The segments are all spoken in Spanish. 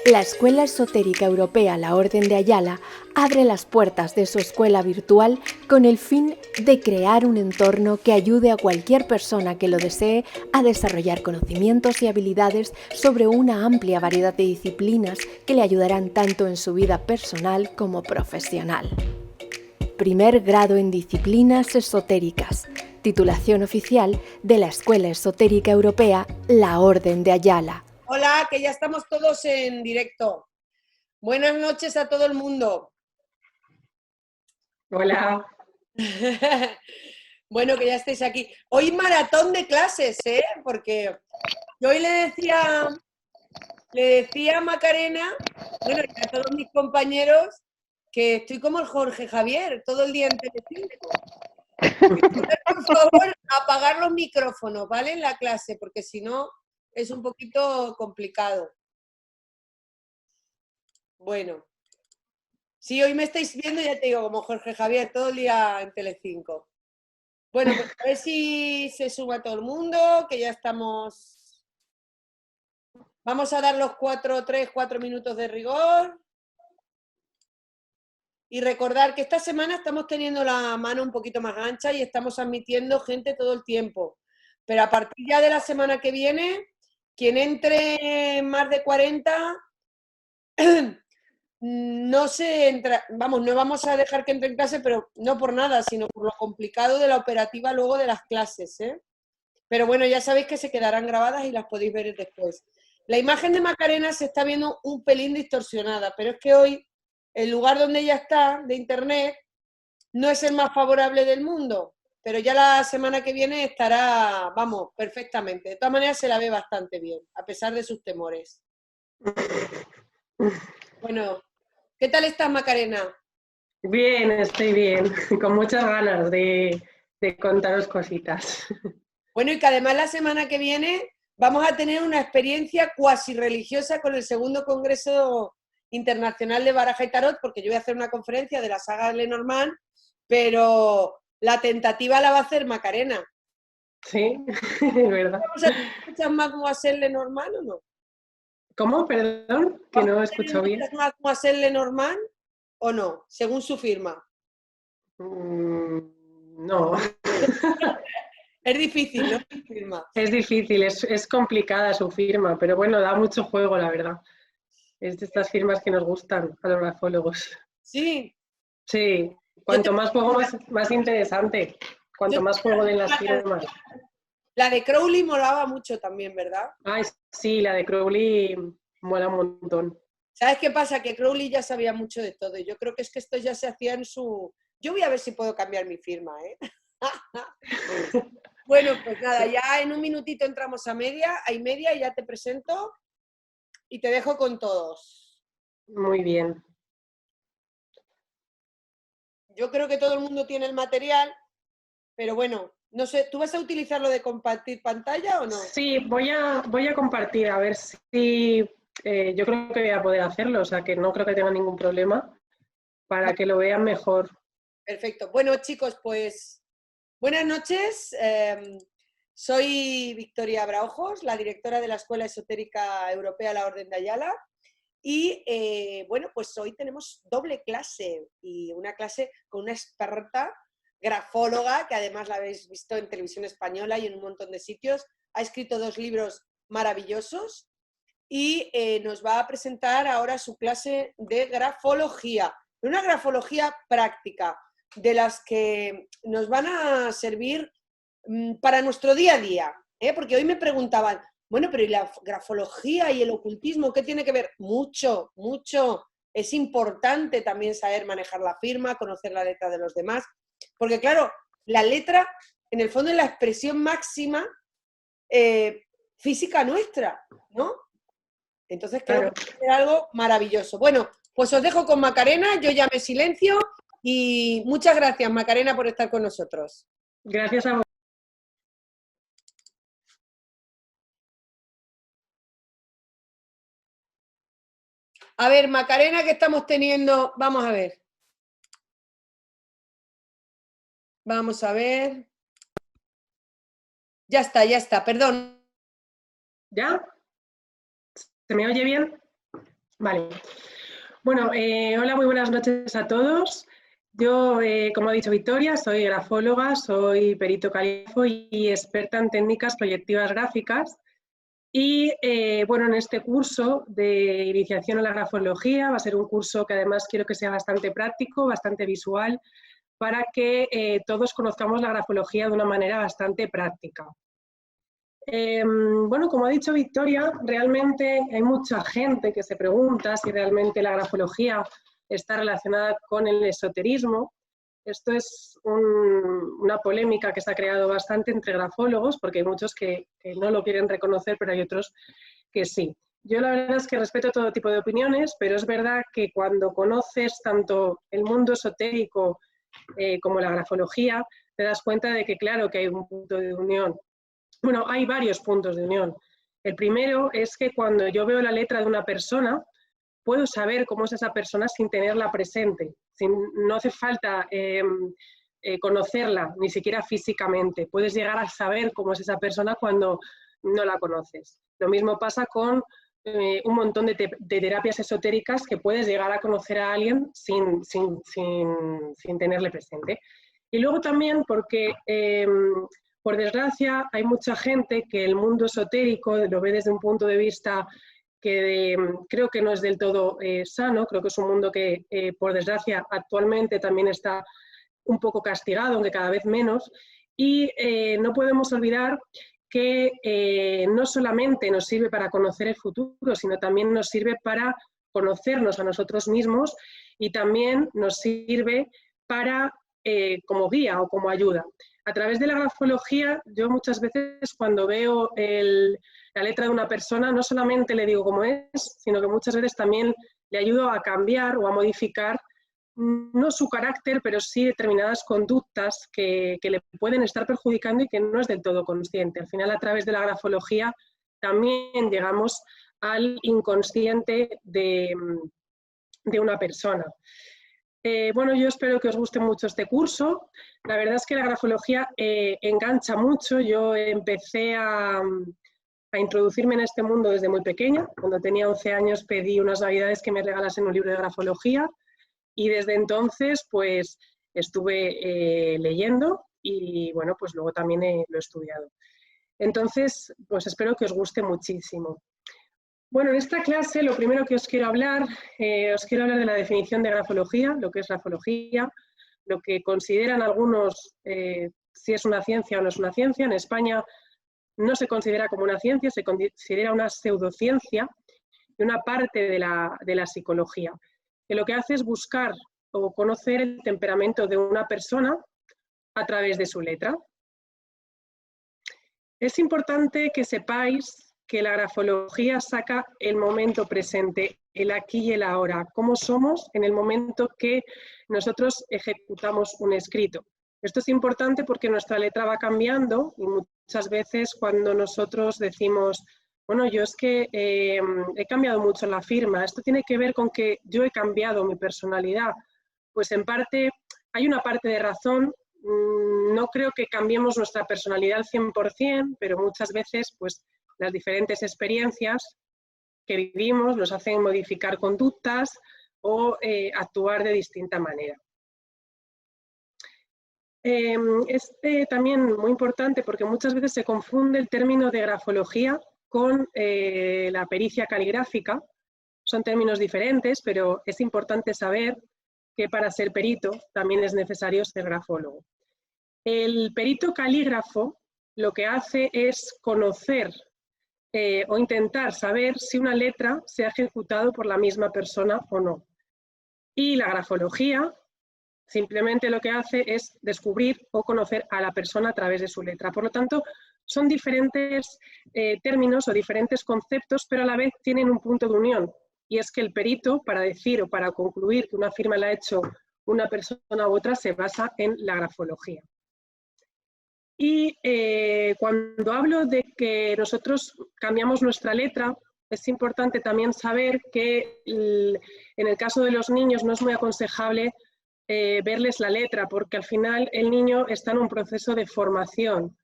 La Escuela Esotérica Europea La Orden de Ayala abre las puertas de su escuela virtual con el fin de crear un entorno que ayude a cualquier persona que lo desee a desarrollar conocimientos y habilidades sobre una amplia variedad de disciplinas que le ayudarán tanto en su vida personal como profesional. Primer grado en disciplinas esotéricas. Titulación oficial de la Escuela Esotérica Europea La Orden de Ayala. Hola, que ya estamos todos en directo. Buenas noches a todo el mundo. Hola. Bueno, que ya estéis aquí. Hoy maratón de clases, ¿eh? Porque yo hoy le decía a Macarena, bueno, y a todos mis compañeros, que estoy como el Jorge Javier, todo el día en Telecinco. Por favor, apagar los micrófonos, ¿vale? En la clase, porque si no es un poquito complicado. Bueno. Si hoy me estáis viendo, ya te digo, como Jorge Javier, todo el día en Telecinco. Bueno, pues a ver si se suma todo el mundo, que ya estamos... Vamos a dar los 4 minutos de rigor. Y recordar que esta semana estamos teniendo la mano un poquito más ancha y estamos admitiendo gente todo el tiempo. Pero a partir ya de la semana que viene, quien entre más de 40... no se entra, vamos, no vamos a dejar que entre en clase, pero no por nada, sino por lo complicado de la operativa luego de las clases, ¿eh? Pero bueno, ya sabéis que se quedarán grabadas y las podéis ver después. La imagen de Macarena se está viendo un pelín distorsionada, pero es que hoy el lugar donde ella está, de internet, no es el más favorable del mundo, pero ya la semana que viene estará, vamos, perfectamente. De todas maneras se la ve bastante bien, a pesar de sus temores. Bueno, ¿qué tal estás, Macarena? Bien, estoy bien, con muchas ganas de contaros cositas. Bueno, y que además la semana que viene vamos a tener una experiencia cuasi religiosa con el segundo Congreso Internacional de Baraja y Tarot, porque yo voy a hacer una conferencia de la saga Lenormand, pero la tentativa la va a hacer Macarena. Sí, es verdad. ¿Vamos a tener muchas Mademoiselle Lenormand o no? ¿Cómo? Perdón, que ¿Vamos no he a tener escuchado bien. muchas Mademoiselle Lenormand o no, según su firma? No. Es difícil, ¿no? Su firma. Es difícil, es complicada su firma, pero bueno, da mucho juego, la verdad. Es de estas firmas que nos gustan a los grafólogos. Sí. Sí, Yo te... cuanto más juego, más interesante. yo Cuanto más juego den las firmas. La de Crowley molaba mucho también, ¿verdad? Ay, sí, la de Crowley mola un montón. ¿Sabes qué pasa? Que Crowley ya sabía mucho de todo. Yo creo que es que esto ya se hacía en su... Yo voy a ver si puedo cambiar mi firma, ¿eh? Bueno, pues nada, ya en un minutito entramos a media y ya te presento y te dejo con todos. Muy bien. Yo creo que todo el mundo tiene el material, pero bueno, no sé, ¿tú vas a utilizar lo de compartir pantalla o no? Sí, voy a compartir, a ver si yo creo que voy a poder hacerlo, o sea que no creo que tenga ningún problema para que lo vean mejor. Perfecto. Bueno, chicos, pues buenas noches. Soy Victoria Abraojos, la directora de la Escuela Esotérica Europea La Orden de Ayala. Y bueno, pues hoy tenemos doble clase y una clase con una experta grafóloga, que además la habéis visto en televisión española y en un montón de sitios. Ha escrito 2 libros maravillosos y nos va a presentar ahora su clase de grafología. Una grafología práctica, de las que nos van a servir para nuestro día a día. Porque hoy me preguntaban, bueno, pero ¿y la grafología y el ocultismo qué tiene que ver? Mucho, mucho. Es importante también saber manejar la firma, conocer la letra de los demás, porque claro, la letra en el fondo es la expresión máxima física nuestra, ¿no? Entonces creo que Claro. es algo maravilloso. Bueno, pues os dejo con Macarena, yo ya me silencio y muchas gracias, Macarena, por estar con nosotros. Gracias a vos. A ver, Macarena, ¿qué estamos teniendo? Vamos a ver. Vamos a ver. Ya está, perdón. ¿Ya? ¿Se me oye bien? Vale. Bueno, hola, muy buenas noches a todos. Yo, como ha dicho Victoria, soy grafóloga, soy perito calígrafo y experta en técnicas proyectivas gráficas. Y bueno, en este curso de iniciación a la grafología va a ser un curso que además quiero que sea bastante práctico, bastante visual, para que todos conozcamos la grafología de una manera bastante práctica. Bueno, como ha dicho Victoria, realmente hay mucha gente que se pregunta si realmente la grafología está relacionada con el esoterismo. Esto es una polémica que se ha creado bastante entre grafólogos, porque hay muchos que no lo quieren reconocer, pero hay otros que sí. Yo la verdad es que respeto todo tipo de opiniones, pero es verdad que cuando conoces tanto el mundo esotérico como la grafología, te das cuenta de que claro que hay un punto de unión. Bueno, hay varios puntos de unión. El primero es que cuando yo veo la letra de una persona, puedo saber cómo es esa persona sin tenerla presente. No hace falta conocerla, ni siquiera físicamente. Puedes llegar a saber cómo es esa persona cuando no la conoces. Lo mismo pasa con un montón de terapias esotéricas que puedes llegar a conocer a alguien sin tenerle presente. Y luego también porque por desgracia, hay mucha gente que el mundo esotérico lo ve desde un punto de vista que creo que no es del todo sano, creo que es un mundo que, por desgracia, actualmente también está un poco castigado, aunque cada vez menos, y no podemos olvidar que no solamente nos sirve para conocer el futuro, sino también nos sirve para conocernos a nosotros mismos y también nos sirve para, como guía o como ayuda. A través de la grafología, yo muchas veces cuando veo la letra de una persona, no solamente le digo cómo es, sino que muchas veces también le ayudo a cambiar o a modificar, no su carácter, pero sí determinadas conductas que le pueden estar perjudicando y que no es del todo consciente. Al final, a través de la grafología, también llegamos al inconsciente de una persona. Bueno, yo espero que os guste mucho este curso. La verdad es que la grafología engancha mucho. Yo empecé a introducirme en este mundo desde muy pequeña. Cuando tenía 11 años pedí unas navidades que me regalasen un libro de grafología y desde entonces pues estuve leyendo y bueno, pues luego también lo he estudiado. Entonces, pues espero que os guste muchísimo. Bueno, en esta clase lo primero que os quiero hablar de la definición de grafología, lo que es grafología, lo que consideran algunos si es una ciencia o no es una ciencia. En España no se considera como una ciencia, se considera una pseudociencia y una parte de la psicología, que lo que hace es buscar o conocer el temperamento de una persona a través de su letra. Es importante que sepáis que la grafología saca el momento presente, el aquí y el ahora, cómo somos en el momento que nosotros ejecutamos un escrito. Esto es importante porque nuestra letra va cambiando y muchas veces cuando nosotros decimos, bueno, yo es que he cambiado mucho la firma, esto tiene que ver con que yo he cambiado mi personalidad. Pues en parte, hay una parte de razón. No creo que cambiemos nuestra personalidad al 100%, pero muchas veces pues, las diferentes experiencias que vivimos nos hacen modificar conductas o actuar de distinta manera. Es también muy importante porque muchas veces se confunde el término de grafología con la pericia caligráfica. Son términos diferentes, pero es importante saber que para ser perito también es necesario ser grafólogo. El perito calígrafo lo que hace es conocer o intentar saber si una letra se ha ejecutado por la misma persona o no. Y la grafología simplemente lo que hace es descubrir o conocer a la persona a través de su letra. Por lo tanto, son diferentes términos o diferentes conceptos, pero a la vez tienen un punto de unión. Y es que el perito, para decir o para concluir que una firma la ha hecho una persona u otra, se basa en la grafología. Y cuando hablo de que nosotros cambiamos nuestra letra, es importante también saber que en el caso de los niños no es muy aconsejable verles la letra, porque al final el niño está en un proceso de formación.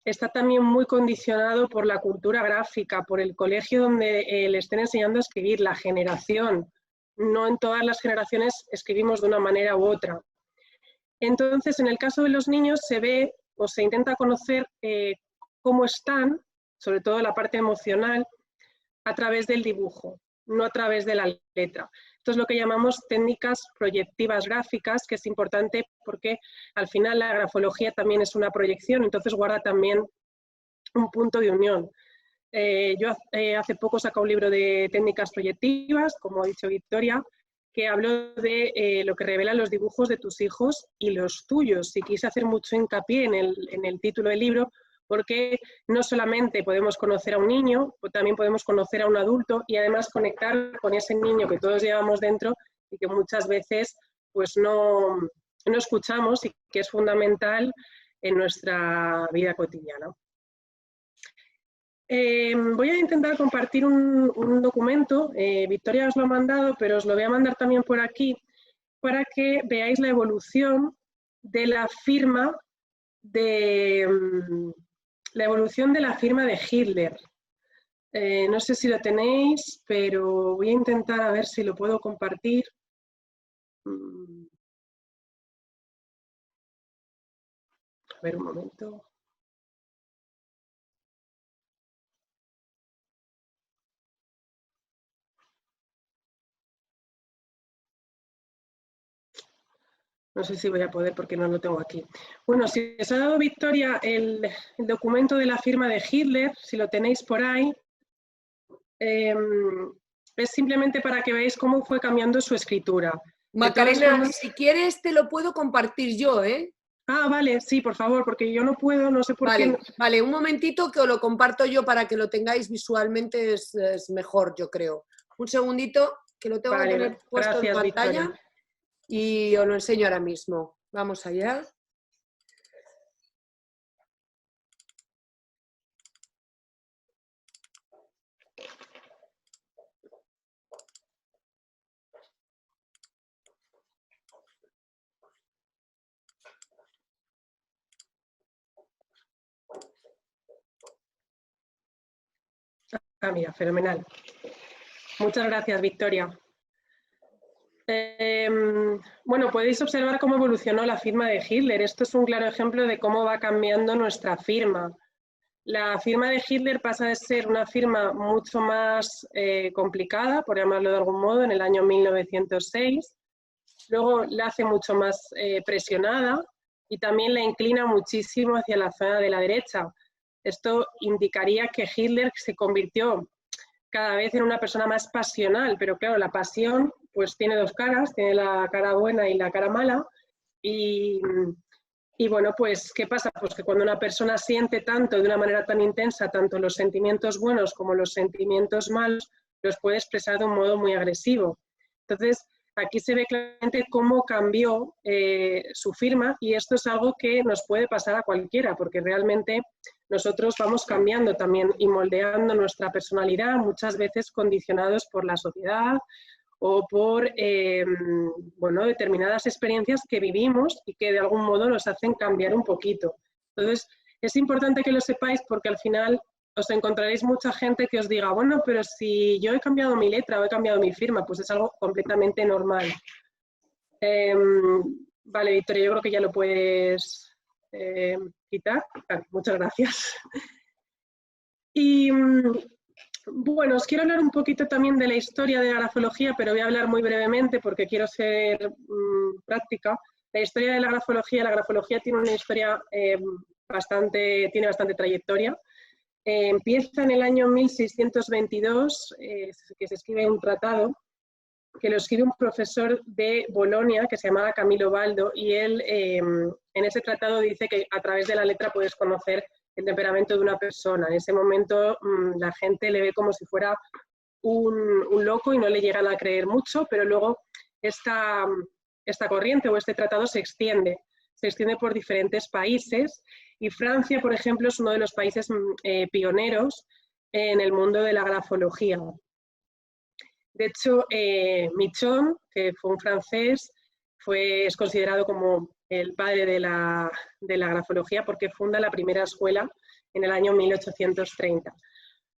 está también muy condicionado por la cultura gráfica, por el colegio donde le estén enseñando a escribir, la generación. No en todas las generaciones escribimos de una manera u otra. Entonces, en el caso de los niños se ve o se intenta conocer cómo están, sobre todo la parte emocional, a través del dibujo, no a través de la letra. Esto es lo que llamamos técnicas proyectivas gráficas, que es importante porque al final la grafología también es una proyección, entonces guarda también un punto de unión. Yo hace poco saqué un libro de técnicas proyectivas, como ha dicho Victoria, que habló de lo que revelan los dibujos de tus hijos y los tuyos. Y quise hacer mucho hincapié en el título del libro, porque no solamente podemos conocer a un niño, también podemos conocer a un adulto y además conectar con ese niño que todos llevamos dentro y que muchas veces pues no escuchamos y que es fundamental en nuestra vida cotidiana. Voy a intentar compartir un documento, Victoria os lo ha mandado, pero os lo voy a mandar también por aquí, para que veáis la evolución de la firma de Hitler. No sé si lo tenéis, pero voy a intentar a ver si lo puedo compartir. A ver, un momento. No sé si voy a poder porque no lo tengo aquí. Bueno, si os ha dado Victoria el documento de la firma de Hitler, si lo tenéis por ahí, es simplemente para que veáis cómo fue cambiando su escritura. Macarena, si quieres te lo puedo compartir yo, ¿eh? Ah, vale, sí, por favor, porque yo no puedo, no sé por qué. Vale, un momentito que os lo comparto yo para que lo tengáis visualmente, es mejor, yo creo. Un segundito, que lo tengo que tener puesto en pantalla. Victoria. Y os lo enseño ahora mismo. Vamos allá. Ah, mira, fenomenal. Muchas gracias, Victoria. Bueno, podéis observar cómo evolucionó la firma de Hitler. Esto es un claro ejemplo de cómo va cambiando nuestra firma. La firma de Hitler pasa de ser una firma mucho más complicada, por llamarlo de algún modo, en el año 1906. Luego la hace mucho más presionada y también la inclina muchísimo hacia la zona de la derecha. Esto indicaría que Hitler se convirtió cada vez en una persona más pasional, pero claro, la pasión pues tiene dos caras, tiene la cara buena y la cara mala, y bueno, pues ¿qué pasa? Pues que cuando una persona siente tanto, de una manera tan intensa, tanto los sentimientos buenos como los sentimientos malos, los puede expresar de un modo muy agresivo. Entonces, aquí se ve claramente cómo cambió su firma, y esto es algo que nos puede pasar a cualquiera, porque realmente nosotros vamos cambiando también y moldeando nuestra personalidad, muchas veces condicionados por la sociedad o por bueno, determinadas experiencias que vivimos y que de algún modo nos hacen cambiar un poquito. Entonces, es importante que lo sepáis porque al final os encontraréis mucha gente que os diga, bueno, pero si yo he cambiado mi letra o he cambiado mi firma, pues es algo completamente normal. Vale, Victoria, yo creo que ya lo puedes quitar. Vale, muchas gracias. Y bueno, os quiero hablar un poquito también de la historia de la grafología, pero voy a hablar muy brevemente porque quiero ser práctica. La historia de la grafología tiene una historia tiene bastante trayectoria. Empieza en el año 1622, que se escribe un tratado, que lo escribe un profesor de Bolonia que se llamaba Camilo Baldo, y él en ese tratado dice que a través de la letra puedes conocer el temperamento de una persona. En ese momento la gente le ve como si fuera un loco y no le llegan a creer mucho, pero luego esta corriente o este tratado se extiende por diferentes países, y Francia, por ejemplo, es uno de los países pioneros en el mundo de la grafología. De hecho, Michon, que fue un francés, es considerado como el padre de la grafología porque funda la primera escuela en el año 1830.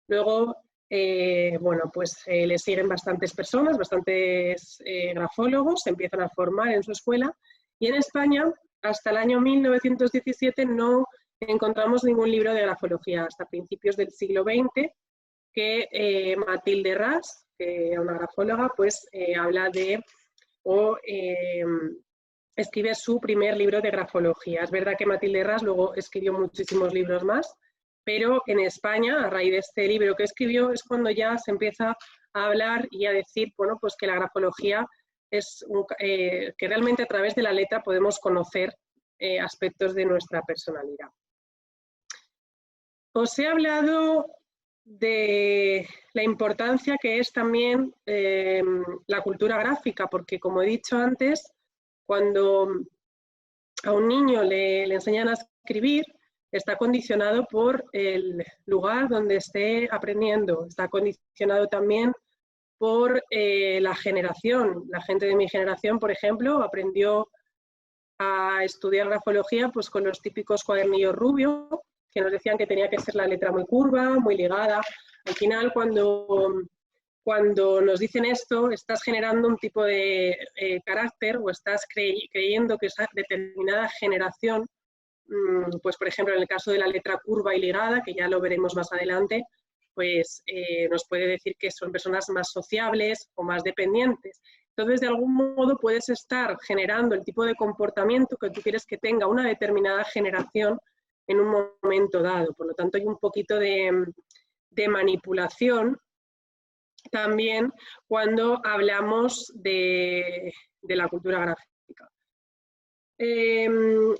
Luego, le siguen bastantes personas, bastantes grafólogos, se empiezan a formar en su escuela, y en España, hasta el año 1917, no encontramos ningún libro de grafología, hasta principios del siglo XX, que Matilde Ras, que era una grafóloga, pues habla de, escribe su primer libro de grafología. Es verdad que Matilde Ras luego escribió muchísimos libros más, pero en España, a raíz de este libro que escribió, es cuando ya se empieza a hablar y a decir, bueno, pues que la grafología es que realmente a través de la letra podemos conocer aspectos de nuestra personalidad. Os he hablado de la importancia que es también la cultura gráfica, porque como he dicho antes, cuando a un niño le enseñan a escribir, está condicionado por el lugar donde esté aprendiendo, está condicionado también por la generación. La gente de mi generación, por ejemplo, aprendió a estudiar grafología pues, con los típicos cuadernillos rubios, que nos decían que tenía que ser la letra muy curva, muy ligada. Al final, cuando nos dicen esto, estás generando un tipo de carácter o estás creyendo que esa determinada generación, pues por ejemplo en el caso de la letra curva y ligada, que ya lo veremos más adelante, pues nos puede decir que son personas más sociables o más dependientes. Entonces, de algún modo puedes estar generando el tipo de comportamiento que tú quieres que tenga una determinada generación en un momento dado. Por lo tanto, hay un poquito de manipulación también cuando hablamos de la cultura gráfica.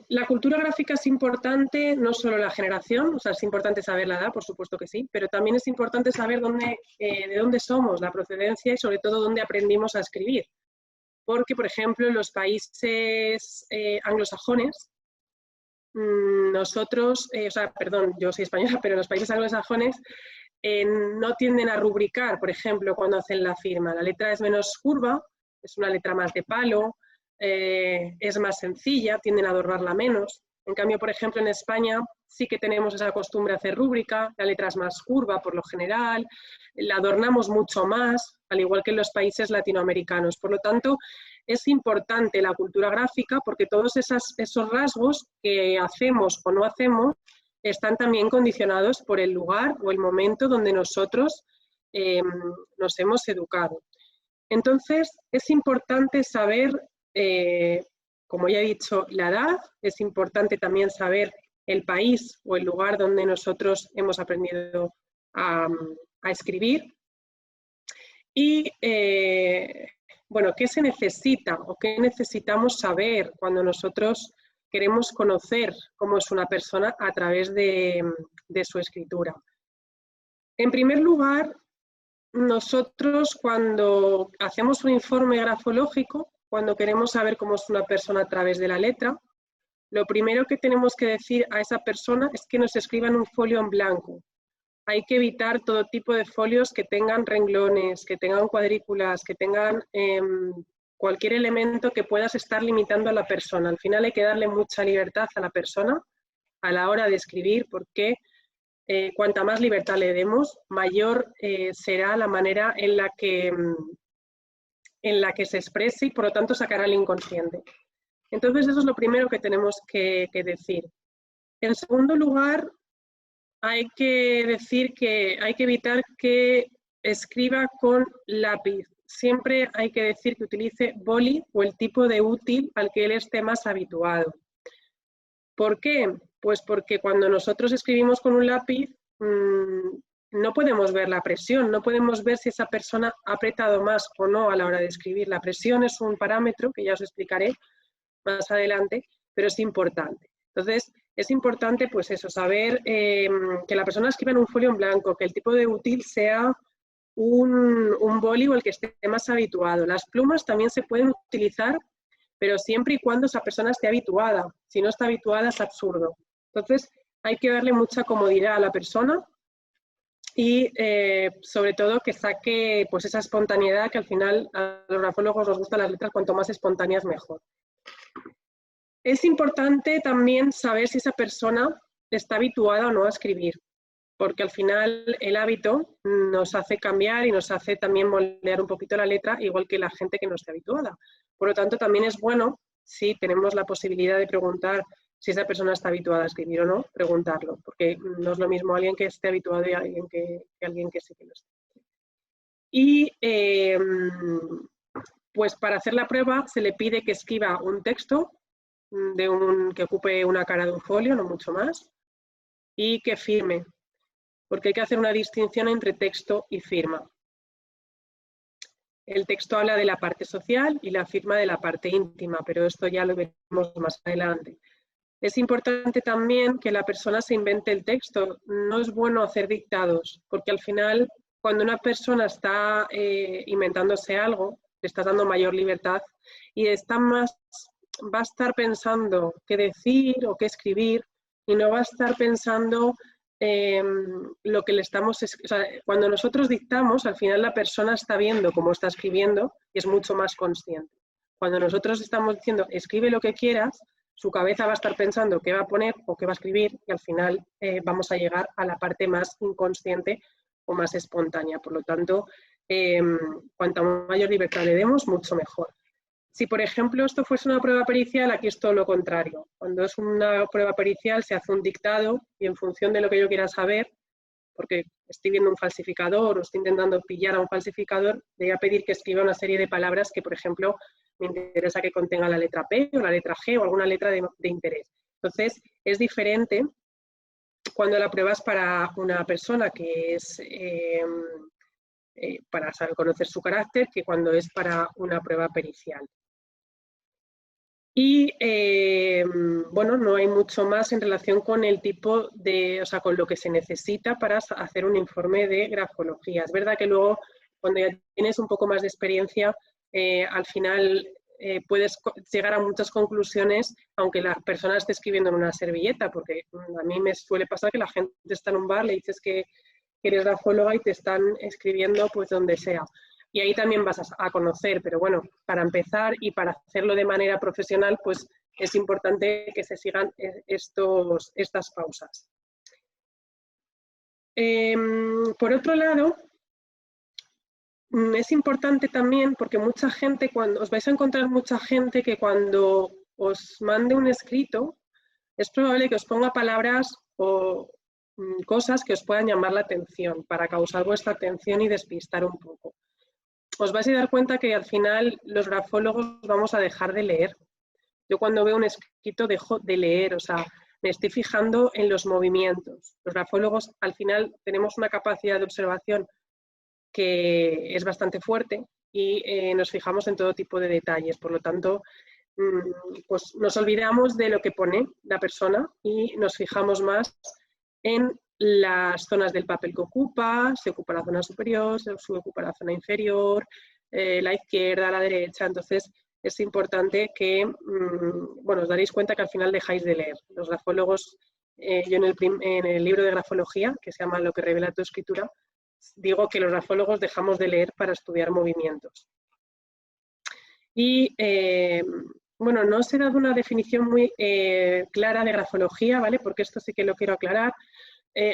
La cultura gráfica es importante, no solo la generación, o sea, es importante saber la edad, por supuesto que sí, pero también es importante saber de dónde somos, la procedencia y sobre todo dónde aprendimos a escribir. Porque, por ejemplo, en los países anglosajones, nosotros, yo soy española, pero en los países anglosajones no tienden a rubricar, por ejemplo, cuando hacen la firma. La letra es menos curva, es una letra más de palo, es más sencilla, tienden a adornarla menos. En cambio, por ejemplo, en España sí que tenemos esa costumbre de hacer rúbrica, la letra es más curva por lo general, la adornamos mucho más, al igual que en los países latinoamericanos. Por lo tanto, es importante la cultura gráfica porque todos esos rasgos que hacemos o no hacemos están también condicionados por el lugar o el momento donde nosotros nos hemos educado. Entonces, es importante saber, como ya he dicho, la edad, es importante también saber el país o el lugar donde nosotros hemos aprendido a escribir. Y, ¿qué se necesita o qué necesitamos saber cuando nosotros queremos conocer cómo es una persona a través de su escritura? En primer lugar, nosotros cuando hacemos un informe grafológico, cuando queremos saber cómo es una persona a través de la letra, lo primero que tenemos que decir a esa persona es que nos escriba en un folio en blanco. Hay que evitar todo tipo de folios que tengan renglones, que tengan cuadrículas, que tengan cualquier elemento que puedas estar limitando a la persona. Al final hay que darle mucha libertad a la persona a la hora de escribir, porque cuanta más libertad le demos, mayor será la manera en la que se exprese y por lo tanto sacará el inconsciente. Entonces eso es lo primero que tenemos que decir. En segundo lugar, hay que decir que hay que evitar que escriba con lápiz. Siempre hay que decir que utilice boli o el tipo de útil al que él esté más habituado. ¿Por qué? Pues porque cuando nosotros escribimos con un lápiz no podemos ver la presión, no podemos ver si esa persona ha apretado más o no a la hora de escribir. La presión es un parámetro que ya os explicaré más adelante, pero es importante. Entonces, es importante pues eso, saber que la persona escriba en un folio en blanco, que el tipo de útil sea un boli o el que esté más habituado. Las plumas también se pueden utilizar, pero siempre y cuando esa persona esté habituada. Si no está habituada es absurdo. Entonces, hay que darle mucha comodidad a la persona y sobre todo que saque pues esa espontaneidad, que al final a los grafólogos nos gustan las letras, cuanto más espontáneas mejor. Es importante también saber si esa persona está habituada o no a escribir, porque al final el hábito nos hace cambiar y nos hace también moldear un poquito la letra, igual que la gente que no esté habituada. Por lo tanto, también es bueno, si tenemos la posibilidad de preguntar si esa persona está habituada a escribir o no, preguntarlo, porque no es lo mismo alguien que esté habituado y alguien que sí que lo esté. Y pues para hacer la prueba se le pide que escriba un texto que ocupe una cara de un folio, no mucho más, y que firme, porque hay que hacer una distinción entre texto y firma. El texto habla de la parte social y la firma de la parte íntima, pero esto ya lo veremos más adelante. Es importante también que la persona se invente el texto. No es bueno hacer dictados, porque al final, cuando una persona está inventándose algo, le estás dando mayor libertad y va a estar pensando qué decir o qué escribir y no va a estar pensando lo que le estamos... O sea, cuando nosotros dictamos, al final la persona está viendo cómo está escribiendo y es mucho más consciente. Cuando nosotros estamos diciendo, escribe lo que quieras, su cabeza va a estar pensando qué va a poner o qué va a escribir y al final vamos a llegar a la parte más inconsciente o más espontánea. Por lo tanto, cuanta mayor libertad le demos, mucho mejor. Si, por ejemplo, esto fuese una prueba pericial, aquí es todo lo contrario. Cuando es una prueba pericial se hace un dictado y en función de lo que yo quiera saber, porque estoy viendo un falsificador o estoy intentando pillar a un falsificador, le voy a pedir que escriba una serie de palabras que, por ejemplo, me interesa que contenga la letra P o la letra G o alguna letra de interés. Entonces, es diferente cuando la prueba es para una persona que es para saber conocer su carácter que cuando es para una prueba pericial. Y bueno, no hay mucho más en relación con el tipo de, o sea, con lo que se necesita para hacer un informe de grafología. Es verdad que luego, cuando ya tienes un poco más de experiencia, al final puedes llegar a muchas conclusiones, aunque la persona esté escribiendo en una servilleta, porque a mí me suele pasar que la gente está en un bar, le dices que eres grafóloga y te están escribiendo pues donde sea. Y ahí también vas a conocer, pero bueno, para empezar y para hacerlo de manera profesional, pues es importante que se sigan estas pausas. Por otro lado, es importante también, porque mucha gente, os vais a encontrar mucha gente que cuando os mande un escrito, es probable que os ponga palabras o cosas que os puedan llamar la atención, para causar vuestra atención y despistar un poco. Os vais a dar cuenta que al final los grafólogos vamos a dejar de leer. Yo cuando veo un escrito dejo de leer, o sea, me estoy fijando en los movimientos. Los grafólogos al final tenemos una capacidad de observación que es bastante fuerte y nos fijamos en todo tipo de detalles. Por lo tanto, pues nos olvidamos de lo que pone la persona y nos fijamos más en las zonas del papel que ocupa, si ocupa la zona superior, si ocupa la zona inferior, la izquierda, la derecha. Entonces es importante que, bueno, os daréis cuenta que al final dejáis de leer. Los grafólogos, yo en el libro de grafología, que se llama Lo que revela tu escritura, digo que los grafólogos dejamos de leer para estudiar movimientos. Y bueno, no os he dado una definición muy clara de grafología, ¿vale? Porque esto sí que lo quiero aclarar.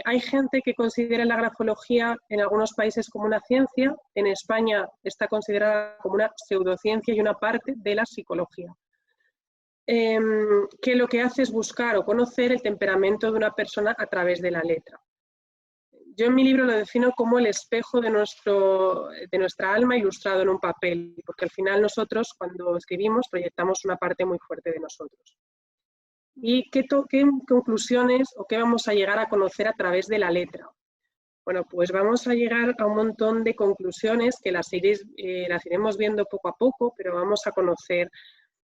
Hay gente que considera la grafología en algunos países como una ciencia, en España está considerada como una pseudociencia y una parte de la psicología, que lo que hace es buscar o conocer el temperamento de una persona a través de la letra. Yo en mi libro lo defino como el espejo de nuestra alma ilustrado en un papel, porque al final nosotros cuando escribimos proyectamos una parte muy fuerte de nosotros. ¿Y qué conclusiones o qué vamos a llegar a conocer a través de la letra? Bueno, pues vamos a llegar a un montón de conclusiones que las iremos viendo poco a poco, pero vamos a conocer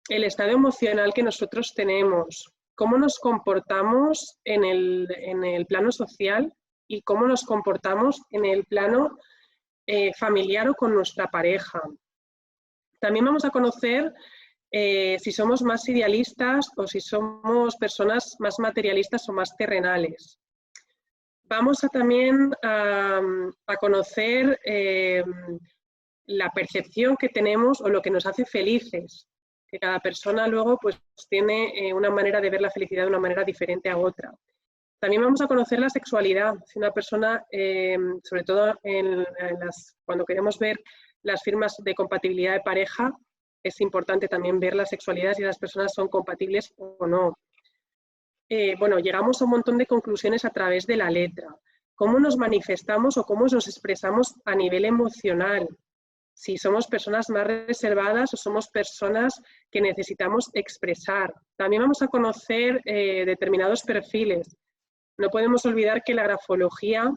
el estado emocional que nosotros tenemos, cómo nos comportamos en el plano social y cómo nos comportamos en el plano familiar o con nuestra pareja. También vamos a conocer si somos más idealistas o si somos personas más materialistas o más terrenales. Vamos también a conocer la percepción que tenemos o lo que nos hace felices, que cada persona luego pues tiene una manera de ver la felicidad de una manera diferente a otra. También vamos a conocer la sexualidad. Si una persona, sobre todo cuando queremos ver las firmas de compatibilidad de pareja, es importante también ver la sexualidad, si las personas son compatibles o no. Bueno, llegamos a un montón de conclusiones a través de la letra. Cómo nos manifestamos o cómo nos expresamos a nivel emocional. Si somos personas más reservadas o somos personas que necesitamos expresar. También vamos a conocer determinados perfiles. No podemos olvidar que la grafología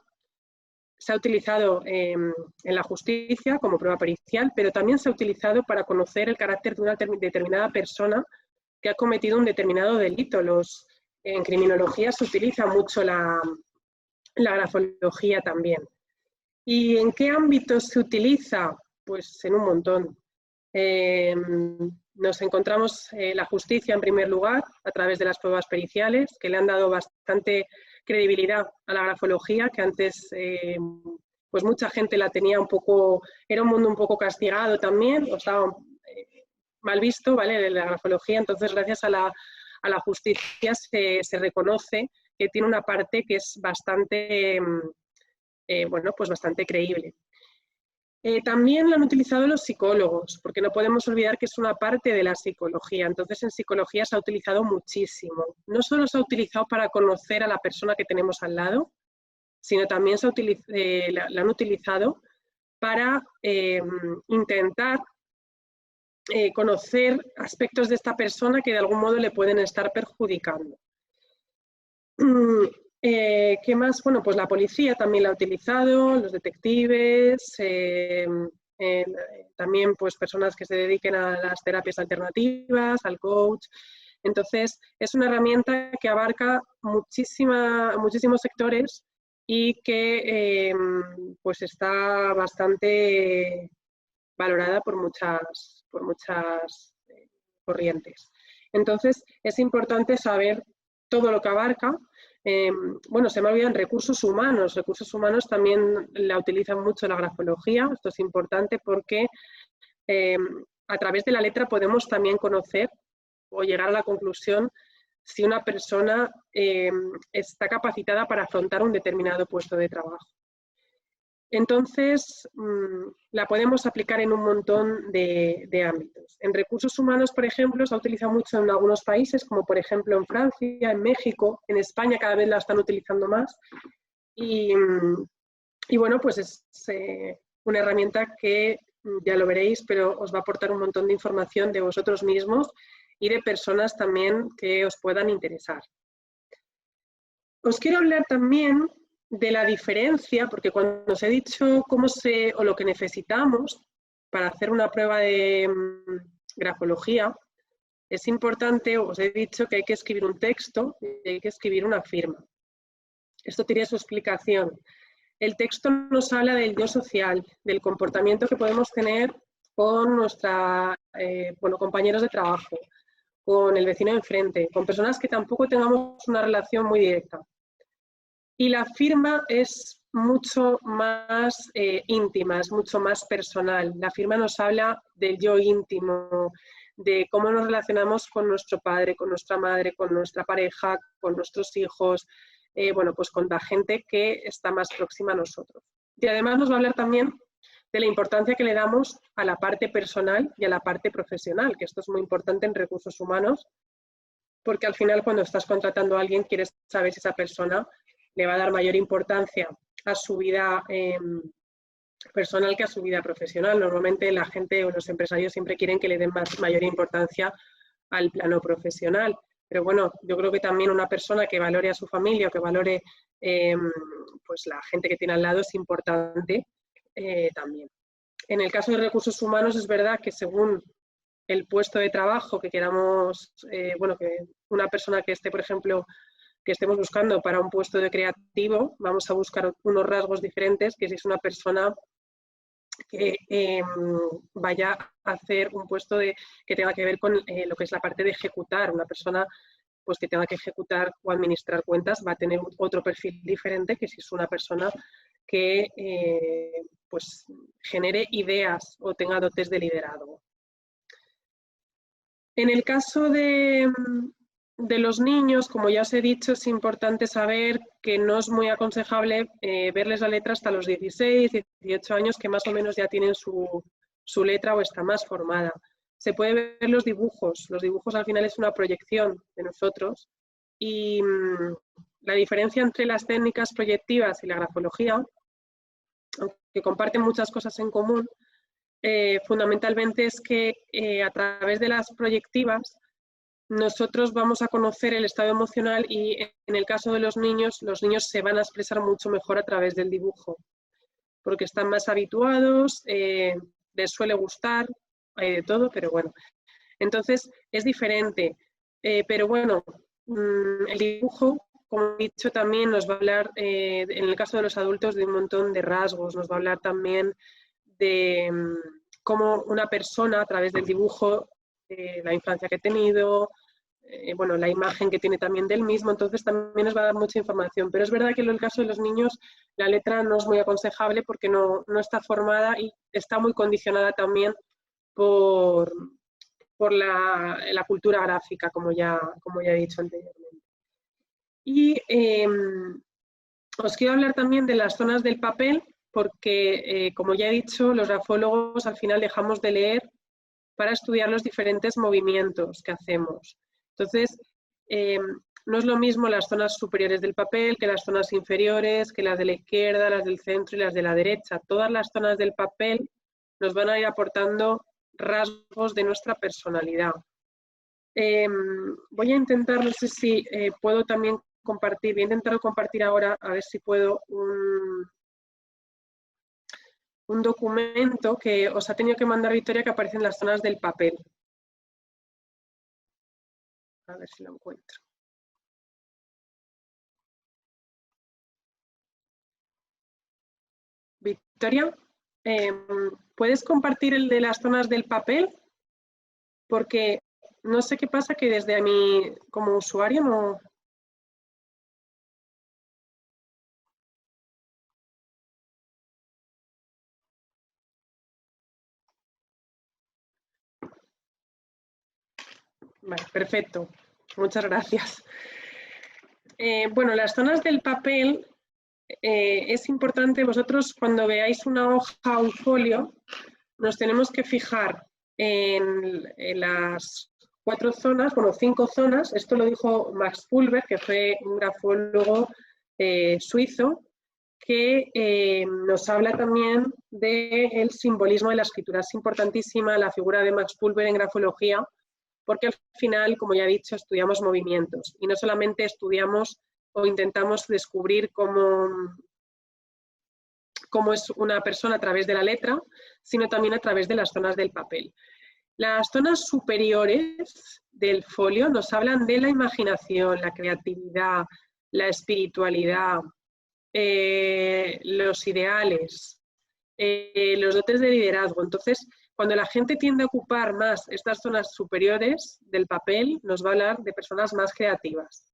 se ha utilizado en la justicia como prueba pericial, pero también se ha utilizado para conocer el carácter de una determinada persona que ha cometido un determinado delito. En criminología se utiliza mucho la grafología también. ¿Y en qué ámbitos se utiliza? Pues en un montón. Nos encontramos la justicia en primer lugar a través de las pruebas periciales, que le han dado bastante credibilidad a la grafología, que antes pues mucha gente la tenía un poco, era un mundo un poco castigado también, o estaba mal visto, ¿vale? La grafología. Entonces, gracias a la justicia se reconoce que tiene una parte que es bastante, bueno, pues bastante creíble. También lo han utilizado los psicólogos, porque no podemos olvidar que es una parte de la psicología. Entonces, en psicología se ha utilizado muchísimo. No solo se ha utilizado para conocer a la persona que tenemos al lado, sino también la han utilizado para intentar conocer aspectos de esta persona que de algún modo le pueden estar perjudicando. ¿Qué más? Bueno, pues la policía también la ha utilizado, los detectives, también pues personas que se dediquen a las terapias alternativas, al coach. Entonces, es una herramienta que abarca muchísimos sectores y que pues está bastante valorada por muchas corrientes. Entonces, es importante saber todo lo que abarca. Bueno, se me olvidan recursos humanos. Recursos humanos también la utilizan mucho la grafología. Esto es importante porque a través de la letra podemos también conocer o llegar a la conclusión si una persona está capacitada para afrontar un determinado puesto de trabajo. Entonces, la podemos aplicar en un montón de ámbitos. En recursos humanos, por ejemplo, se ha utilizado mucho en algunos países, como por ejemplo en Francia, en México, en España cada vez la están utilizando más. Y bueno, pues es una herramienta que, ya lo veréis, pero os va a aportar un montón de información de vosotros mismos y de personas también que os puedan interesar. Os quiero hablar también de la diferencia, porque cuando os he dicho o lo que necesitamos para hacer una prueba de grafología, es importante, os he dicho que hay que escribir un texto y hay que escribir una firma. Esto tiene su explicación. El texto nos habla del yo social, del comportamiento que podemos tener con compañeros de trabajo, con el vecino de enfrente, con personas que tampoco tengamos una relación muy directa. Y la firma es mucho más íntima, es mucho más personal. La firma nos habla del yo íntimo, de cómo nos relacionamos con nuestro padre, con nuestra madre, con nuestra pareja, con nuestros hijos, bueno, pues con la gente que está más próxima a nosotros. Y además nos va a hablar también de la importancia que le damos a la parte personal y a la parte profesional, que esto es muy importante en recursos humanos, porque al final cuando estás contratando a alguien quieres saber si esa persona le va a dar mayor importancia a su vida personal que a su vida profesional. Normalmente la gente o los empresarios siempre quieren que le den mayor importancia al plano profesional. Pero bueno, yo creo que también una persona que valore a su familia o que valore pues la gente que tiene al lado es importante también. En el caso de recursos humanos es verdad que según el puesto de trabajo que queramos, bueno, que una persona que esté, por ejemplo, que estemos buscando para un puesto de creativo, vamos a buscar unos rasgos diferentes que si es una persona que vaya a hacer un puesto que tenga que ver con lo que es la parte de ejecutar. Una persona pues, que tenga que ejecutar o administrar cuentas va a tener otro perfil diferente que si es una persona que pues, genere ideas o tenga dotes de liderazgo. En el caso de de los niños, como ya os he dicho, es importante saber que no es muy aconsejable verles la letra hasta los 16, 18 años, que más o menos ya tienen su letra o está más formada. Se puede ver los dibujos al final es una proyección de nosotros y la diferencia entre las técnicas proyectivas y la grafología, aunque comparten muchas cosas en común, fundamentalmente es que a través de las proyectivas nosotros vamos a conocer el estado emocional y en el caso de los niños se van a expresar mucho mejor a través del dibujo, porque están más habituados, les suele gustar, hay de todo, pero bueno. Entonces es diferente, pero bueno, el dibujo, como he dicho, también nos va a hablar, en el caso de los adultos, de un montón de rasgos, nos va a hablar también de cómo una persona a través del dibujo, la infancia que ha tenido, bueno, la imagen que tiene también del mismo, entonces también nos va a dar mucha información. Pero es verdad que en el caso de los niños la letra no es muy aconsejable porque no está formada y está muy condicionada también por la cultura gráfica, como ya he dicho anteriormente. Y os quiero hablar también de las zonas del papel, porque, como ya he dicho, los grafólogos al final dejamos de leer para estudiar los diferentes movimientos que hacemos. Entonces, no es lo mismo las zonas superiores del papel que las zonas inferiores, que las de la izquierda, las del centro y las de la derecha. Todas las zonas del papel nos van a ir aportando rasgos de nuestra personalidad. Voy a intentar, no sé si puedo también compartir, voy a intentar compartir ahora, a ver si puedo, un documento que os ha tenido que mandar Victoria que aparece en las zonas del papel. A ver si lo encuentro. Victoria, ¿puedes compartir el de las zonas del papel? Porque no sé qué pasa que desde a mí como usuario no... Vale, perfecto. Muchas gracias. Bueno, las zonas del papel, es importante, vosotros cuando veáis una hoja o un folio, nos tenemos que fijar en las 4 zonas, bueno, 5 zonas. Esto lo dijo Max Pulver, que fue un grafólogo suizo, que nos habla también del simbolismo de la escritura. Es importantísima la figura de Max Pulver en grafología, porque al final, como ya he dicho, estudiamos movimientos y no solamente estudiamos o intentamos descubrir cómo es una persona a través de la letra, sino también a través de las zonas del papel. Las zonas superiores del folio nos hablan de la imaginación, la creatividad, la espiritualidad, los ideales, los dotes de liderazgo. Entonces, cuando la gente tiende a ocupar más estas zonas superiores del papel, nos va a hablar de personas más creativas.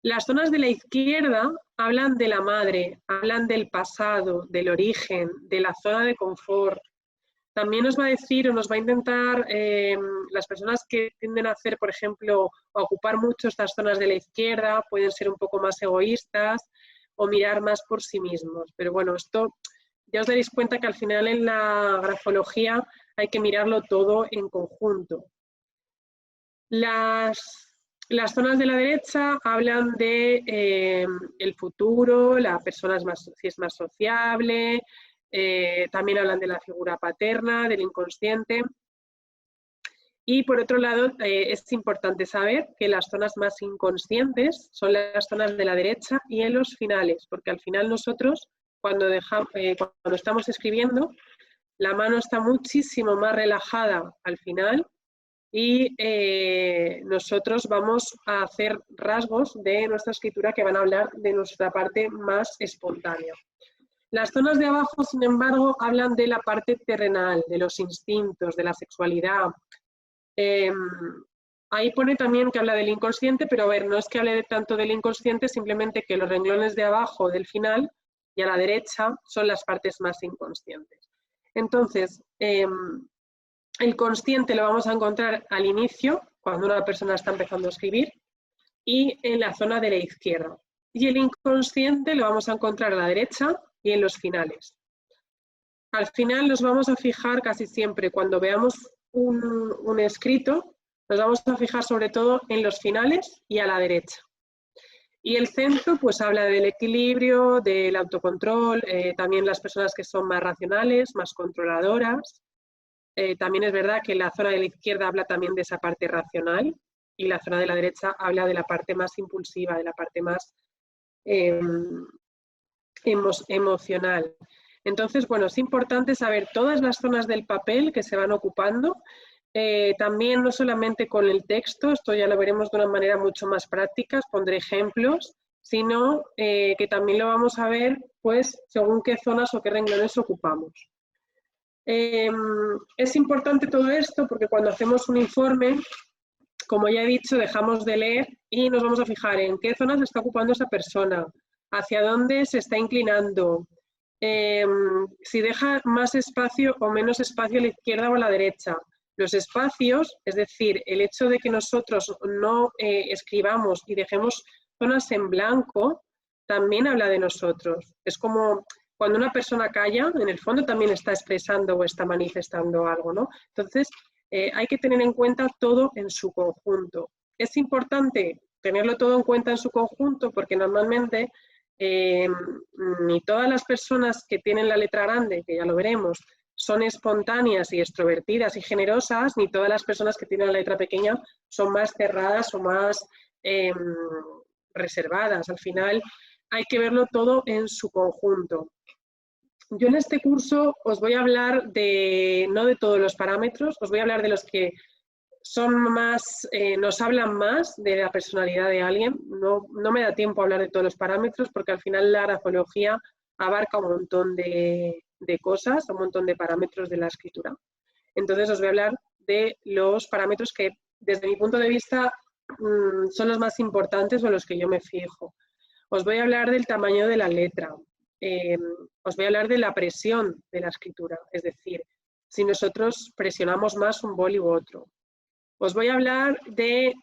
Las zonas de la izquierda hablan de la madre, hablan del pasado, del origen, de la zona de confort. También nos va a decir o nos va a intentar, las personas que tienden a hacer, por ejemplo, a ocupar mucho estas zonas de la izquierda, pueden ser un poco más egoístas o mirar más por sí mismos. Pero bueno, esto ya os daréis cuenta que al final en la grafología hay que mirarlo todo en conjunto. Las zonas de la derecha hablan de el futuro, la persona si es más sociable, también hablan de la figura paterna, del inconsciente. Y por otro lado, es importante saber que las zonas más inconscientes son las zonas de la derecha y en los finales, porque al final nosotros, cuando estamos escribiendo, la mano está muchísimo más relajada al final y nosotros vamos a hacer rasgos de nuestra escritura que van a hablar de nuestra parte más espontánea. Las zonas de abajo, sin embargo, hablan de la parte terrenal, de los instintos, de la sexualidad. Ahí pone también que habla del inconsciente, pero a ver, no es que hable tanto del inconsciente, simplemente que los renglones de abajo del final y a la derecha son las partes más inconscientes. Entonces, el consciente lo vamos a encontrar al inicio, cuando una persona está empezando a escribir, y en la zona de la izquierda. Y el inconsciente lo vamos a encontrar a la derecha y en los finales. Al final nos vamos a fijar casi siempre, cuando veamos un escrito, nos vamos a fijar sobre todo en los finales y a la derecha. Y el centro pues habla del equilibrio, del autocontrol, también las personas que son más racionales, más controladoras. También es verdad que la zona de la izquierda habla también de esa parte racional y la zona de la derecha habla de la parte más impulsiva, de la parte más emocional. Entonces, bueno, es importante saber todas las zonas del papel que se van ocupando, también no solamente con el texto, esto ya lo veremos de una manera mucho más práctica, pondré ejemplos, sino que también lo vamos a ver pues según qué zonas o qué renglones ocupamos. Es importante todo esto porque cuando hacemos un informe, como ya he dicho, dejamos de leer y nos vamos a fijar en qué zonas está ocupando esa persona, hacia dónde se está inclinando, si deja más espacio o menos espacio a la izquierda o a la derecha. Los espacios, es decir, el hecho de que nosotros no escribamos y dejemos zonas en blanco, también habla de nosotros. Es como cuando una persona calla, en el fondo también está expresando o está manifestando algo, ¿no? Entonces, hay que tener en cuenta todo en su conjunto. Es importante tenerlo todo en cuenta en su conjunto porque normalmente ni todas las personas que tienen la letra grande, que ya lo veremos, son espontáneas y extrovertidas y generosas, ni todas las personas que tienen la letra pequeña son más cerradas o más reservadas. Al final hay que verlo todo en su conjunto. Yo en este curso os voy a hablar no de todos los parámetros, os voy a hablar de los que son más, nos hablan más de la personalidad de alguien. No me da tiempo a hablar de todos los parámetros porque al final la grafología abarca un montón de cosas, un montón de parámetros de la escritura. Entonces os voy a hablar de los parámetros que desde mi punto de vista son los más importantes o los que yo me fijo. Os voy a hablar del tamaño de la letra. Os voy a hablar de la presión de la escritura, es decir, si nosotros presionamos más un boli u otro. Os voy a hablar de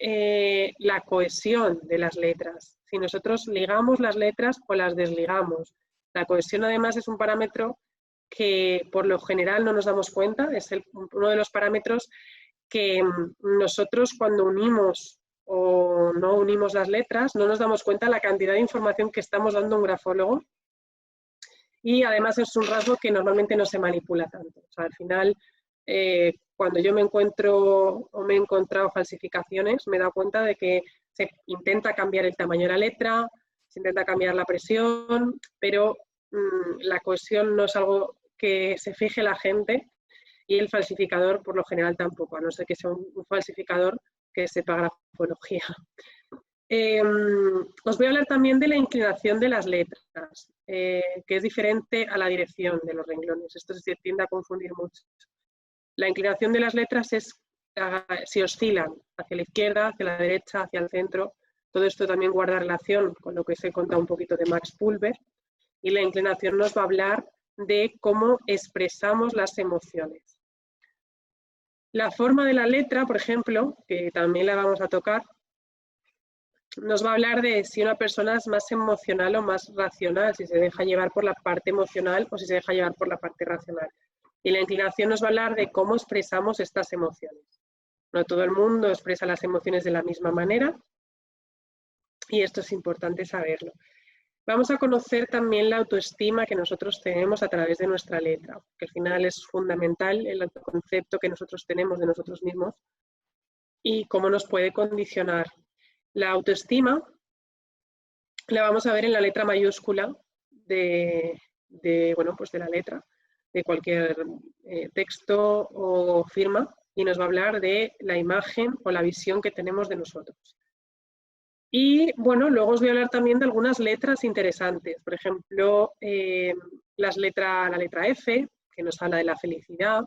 la cohesión de las letras, si nosotros ligamos las letras o las desligamos. La cohesión además es un parámetro que por lo general no nos damos cuenta, es uno de los parámetros que nosotros cuando unimos o no unimos las letras no nos damos cuenta de la cantidad de información que estamos dando a un grafólogo y además es un rasgo que normalmente no se manipula tanto. O sea, al final, cuando yo me encuentro o me he encontrado falsificaciones, me he dado cuenta de que se intenta cambiar el tamaño de la letra, se intenta cambiar la presión, pero la cohesión no es algo que se fije la gente y el falsificador por lo general tampoco, a no ser que sea un falsificador que sepa grafología. Os voy a hablar también de la inclinación de las letras, que es diferente a la dirección de los renglones. Esto se tiende a confundir mucho. La inclinación de las letras es si oscilan hacia la izquierda, hacia la derecha, hacia el centro. Todo esto también guarda relación con lo que os he contado un poquito de Max Pulver. Y la inclinación nos va a hablar de cómo expresamos las emociones. La forma de la letra, por ejemplo, que también la vamos a tocar, nos va a hablar de si una persona es más emocional o más racional, si se deja llevar por la parte emocional o si se deja llevar por la parte racional. Y la inclinación nos va a hablar de cómo expresamos estas emociones. No todo el mundo expresa las emociones de la misma manera y esto es importante saberlo. Vamos a conocer también la autoestima que nosotros tenemos a través de nuestra letra, que al final es fundamental el autoconcepto que nosotros tenemos de nosotros mismos y cómo nos puede condicionar. La autoestima la vamos a ver en la letra mayúscula de la letra, de cualquier texto o firma, y nos va a hablar de la imagen o la visión que tenemos de nosotros. Y bueno, luego os voy a hablar también de algunas letras interesantes. Por ejemplo, la letra F, que nos habla de la felicidad,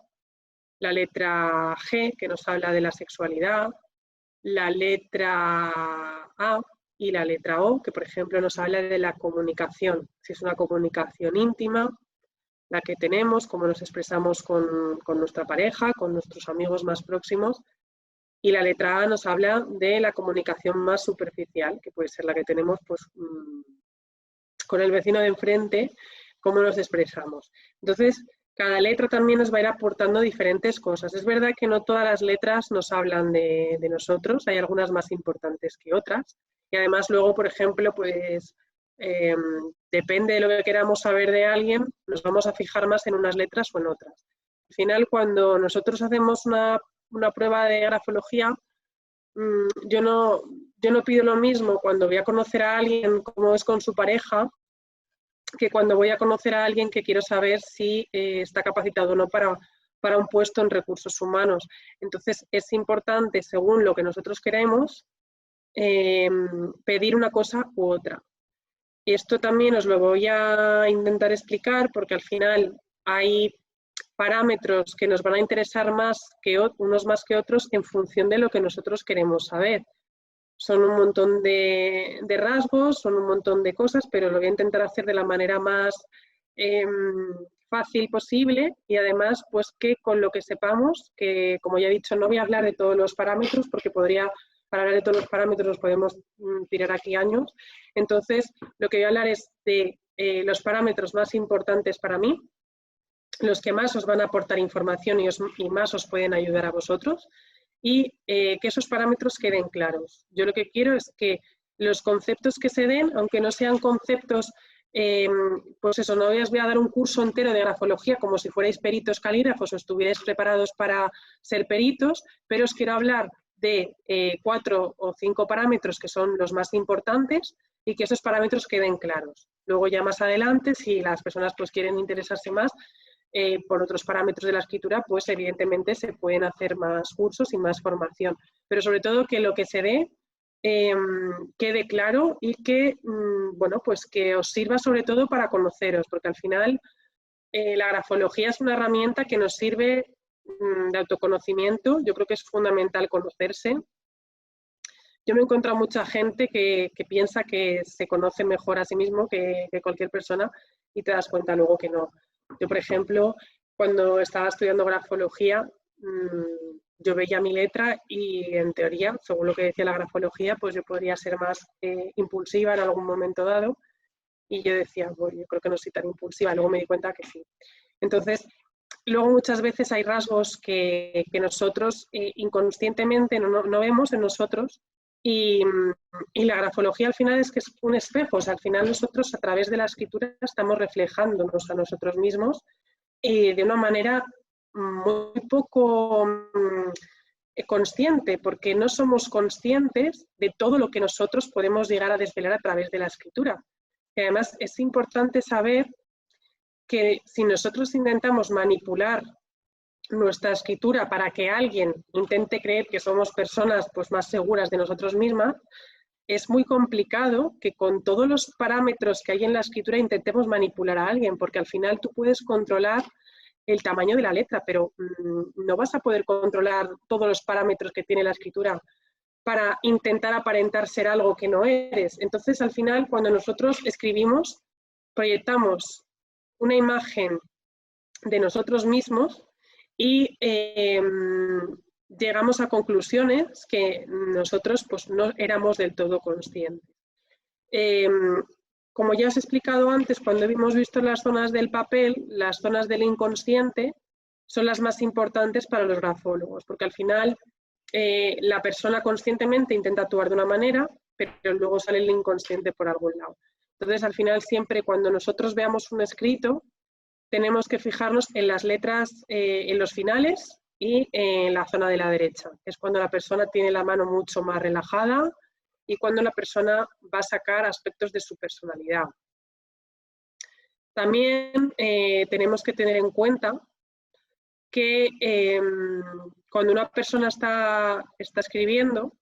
la letra G, que nos habla de la sexualidad, la letra A y la letra O, que por ejemplo nos habla de la comunicación, si es una comunicación íntima, la que tenemos, cómo nos expresamos con nuestra pareja, con nuestros amigos más próximos, Y la letra A nos habla de la comunicación más superficial, que puede ser la que tenemos pues, con el vecino de enfrente, cómo nos expresamos. Entonces, cada letra también nos va a ir aportando diferentes cosas. Es verdad que no todas las letras nos hablan de nosotros, hay algunas más importantes que otras. Y además luego, por ejemplo, pues depende de lo que queramos saber de alguien, nos vamos a fijar más en unas letras o en otras. Al final, cuando nosotros hacemos una prueba de grafología, yo no pido lo mismo cuando voy a conocer a alguien cómo es con su pareja, que cuando voy a conocer a alguien que quiero saber si está capacitado o no para un puesto en recursos humanos. Entonces, es importante, según lo que nosotros queremos, pedir una cosa u otra. Y esto también os lo voy a intentar explicar porque al final hay parámetros que nos van a interesar unos más que otros en función de lo que nosotros queremos saber. Son un montón de rasgos, son un montón de cosas, pero lo voy a intentar hacer de la manera más fácil posible y además pues que con lo que sepamos, que como ya he dicho no voy a hablar de todos los parámetros porque para hablar de todos los parámetros nos podemos tirar aquí años. Entonces lo que voy a hablar es de los parámetros más importantes para mí, los que más os van a aportar información y más os pueden ayudar a vosotros, y que esos parámetros queden claros. Yo lo que quiero es que los conceptos que se den, aunque no sean conceptos, pues eso, no os voy a dar un curso entero de grafología como si fuerais peritos calígrafos o estuvierais preparados para ser peritos, pero os quiero hablar de 4 o 5 parámetros que son los más importantes y que esos parámetros queden claros. Luego ya más adelante, si las personas pues quieren interesarse más, por otros parámetros de la escritura, pues evidentemente se pueden hacer más cursos y más formación. Pero sobre todo que lo que se dé quede claro y que, bueno, pues que os sirva sobre todo para conoceros, porque al final la grafología es una herramienta que nos sirve de autoconocimiento. Yo creo que es fundamental conocerse. Yo me he encontrado mucha gente que piensa que se conoce mejor a sí mismo que cualquier persona y te das cuenta luego que no. Yo, por ejemplo, cuando estaba estudiando grafología, yo veía mi letra y en teoría, según lo que decía la grafología, pues yo podría ser más impulsiva en algún momento dado y yo decía, bueno, yo creo que no soy tan impulsiva, luego me di cuenta que sí. Entonces, luego muchas veces hay rasgos que nosotros inconscientemente no vemos en nosotros y la grafología al final es que es un espejo, o sea, al final nosotros a través de la escritura estamos reflejándonos a nosotros mismos de una manera muy poco consciente, porque no somos conscientes de todo lo que nosotros podemos llegar a desvelar a través de la escritura. Y además es importante saber que si nosotros intentamos manipular nuestra escritura para que alguien intente creer que somos personas pues, más seguras de nosotros mismas, es muy complicado que con todos los parámetros que hay en la escritura intentemos manipular a alguien, porque al final tú puedes controlar el tamaño de la letra, pero no vas a poder controlar todos los parámetros que tiene la escritura para intentar aparentar ser algo que no eres. Entonces, al final, cuando nosotros escribimos, proyectamos una imagen de nosotros mismos y llegamos a conclusiones que nosotros pues, no éramos del todo conscientes. Como ya os he explicado antes, cuando hemos visto las zonas del papel, las zonas del inconsciente son las más importantes para los grafólogos, porque al final la persona conscientemente intenta actuar de una manera, pero luego sale el inconsciente por algún lado. Entonces, al final, siempre cuando nosotros veamos un escrito, tenemos que fijarnos en las letras, en los finales y en la zona de la derecha. Es cuando la persona tiene la mano mucho más relajada y cuando la persona va a sacar aspectos de su personalidad. También tenemos que tener en cuenta que cuando una persona está escribiendo,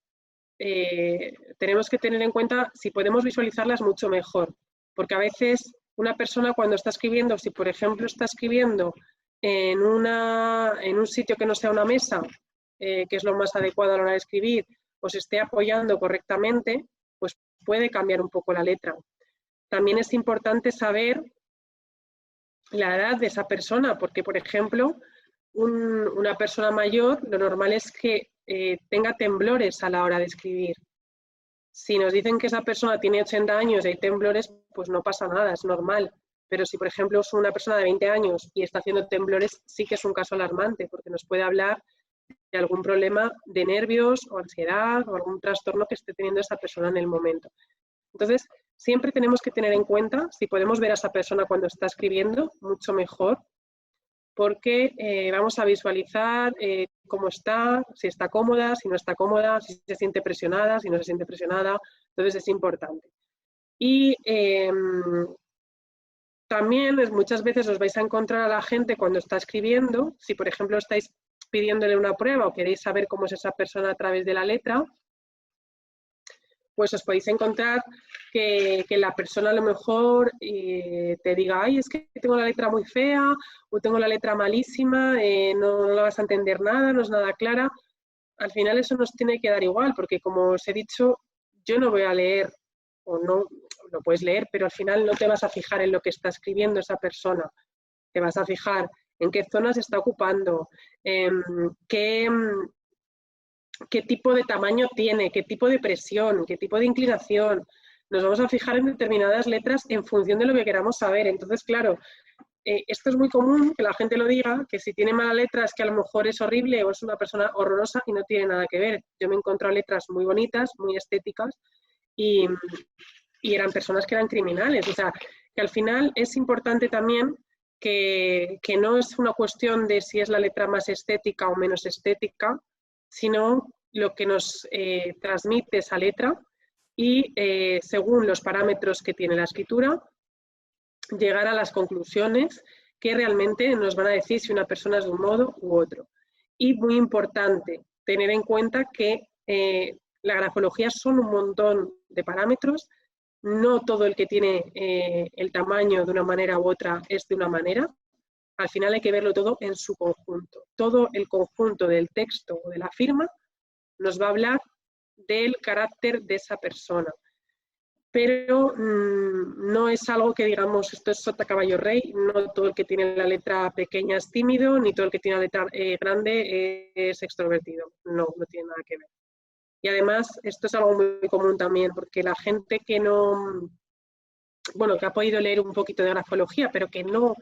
tenemos que tener en cuenta si podemos visualizarlas mucho mejor, porque a veces una persona cuando está escribiendo, si por ejemplo está escribiendo en un sitio que no sea una mesa, que es lo más adecuado a la hora de escribir, o se esté apoyando correctamente, pues puede cambiar un poco la letra. También es importante saber la edad de esa persona, porque por ejemplo, una persona mayor, lo normal es que tenga temblores a la hora de escribir. Si nos dicen que esa persona tiene 80 años y hay temblores, pues no pasa nada, es normal. Pero si, por ejemplo, es una persona de 20 años y está haciendo temblores, sí que es un caso alarmante, porque nos puede hablar de algún problema de nervios o ansiedad o algún trastorno que esté teniendo esa persona en el momento. Entonces, siempre tenemos que tener en cuenta, si podemos ver a esa persona cuando está escribiendo, mucho mejor, porque vamos a visualizar cómo está, si está cómoda, si no está cómoda, si se siente presionada, si no se siente presionada. Entonces es importante. Y también muchas veces os vais a encontrar a la gente cuando está escribiendo, si por ejemplo estáis pidiéndole una prueba o queréis saber cómo es esa persona a través de la letra, pues os podéis encontrar que la persona a lo mejor te diga, ay, es que tengo la letra muy fea, o tengo la letra malísima, no la vas a entender nada, no es nada clara. Al final eso nos tiene que dar igual, porque como os he dicho, yo no voy a leer, o no, lo puedes leer, pero al final no te vas a fijar en lo que está escribiendo esa persona. Te vas a fijar en qué zona se está ocupando, qué tipo de tamaño tiene, qué tipo de presión, qué tipo de inclinación. Nos vamos a fijar en determinadas letras en función de lo que queramos saber. Entonces, claro, esto es muy común que la gente lo diga, que si tiene mala letra es que a lo mejor es horrible o es una persona horrorosa y no tiene nada que ver. Yo me he encontrado letras muy bonitas, muy estéticas y eran personas que eran criminales. O sea, que al final es importante también que no es una cuestión de si es la letra más estética o menos estética, sino lo que nos transmite esa letra y según los parámetros que tiene la escritura, llegar a las conclusiones que realmente nos van a decir si una persona es de un modo u otro. Y muy importante, tener en cuenta que la grafología son un montón de parámetros, no todo el que tiene el tamaño de una manera u otra es de una manera. Al final hay que verlo todo en su conjunto. Todo el conjunto del texto o de la firma nos va a hablar del carácter de esa persona. Pero no es algo que digamos, esto es sota caballo rey, no todo el que tiene la letra pequeña es tímido, ni todo el que tiene la letra grande es extrovertido. No, no tiene nada que ver. Y además, esto es algo muy común también, porque la gente que no, bueno, que ha podido leer un poquito de grafología, pero que no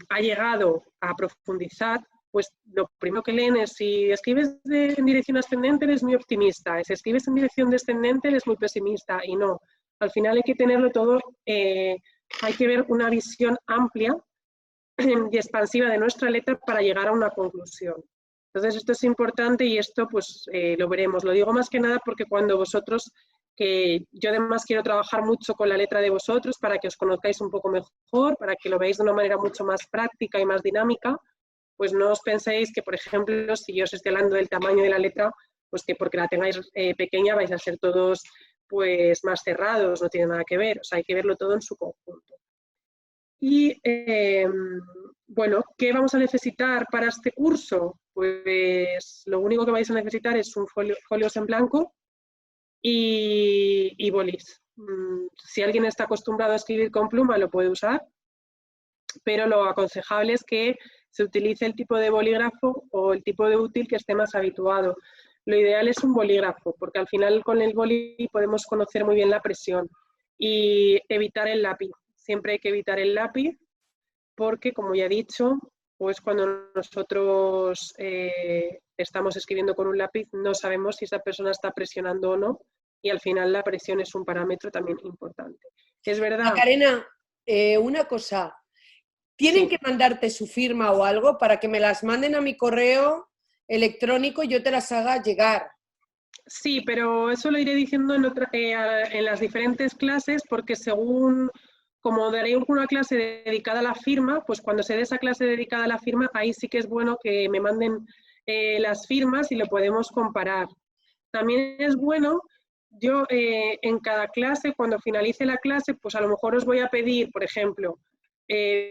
ha llegado a profundizar, pues lo primero que leen es si escribes en dirección ascendente eres muy optimista, si escribes en dirección descendente eres muy pesimista, y no. Al final hay que tenerlo todo, hay que ver una visión amplia y expansiva de nuestra letra para llegar a una conclusión. Entonces esto es importante y esto pues lo veremos. Lo digo más que nada porque cuando vosotros, que yo además quiero trabajar mucho con la letra de vosotros para que os conozcáis un poco mejor, para que lo veáis de una manera mucho más práctica y más dinámica, pues no os penséis que, por ejemplo, si yo os estoy hablando del tamaño de la letra, pues que porque la tengáis pequeña vais a ser todos pues más cerrados, no tiene nada que ver, o sea, hay que verlo todo en su conjunto. Y bueno, ¿qué vamos a necesitar para este curso? Pues lo único que vais a necesitar es un folios en blanco y bolis. Si alguien está acostumbrado a escribir con pluma, lo puede usar, pero lo aconsejable es que se utilice el tipo de bolígrafo o el tipo de útil que esté más habituado. Lo ideal es un bolígrafo, porque al final con el boli podemos conocer muy bien la presión y evitar el lápiz. Siempre hay que evitar el lápiz porque, como ya he dicho, pues cuando nosotros estamos escribiendo con un lápiz no sabemos si esa persona está presionando o no, y al final la presión es un parámetro también importante. Es verdad. Macarena, una cosa, ¿tienen que mandarte su firma o algo para que me las manden a mi correo electrónico y yo te las haga llegar? Sí, pero eso lo iré diciendo en las diferentes clases, porque según, como daré una clase dedicada a la firma, pues cuando se dé esa clase dedicada a la firma, ahí sí que es bueno que me manden las firmas y lo podemos comparar. También es bueno, yo en cada clase, cuando finalice la clase, pues a lo mejor os voy a pedir, por ejemplo,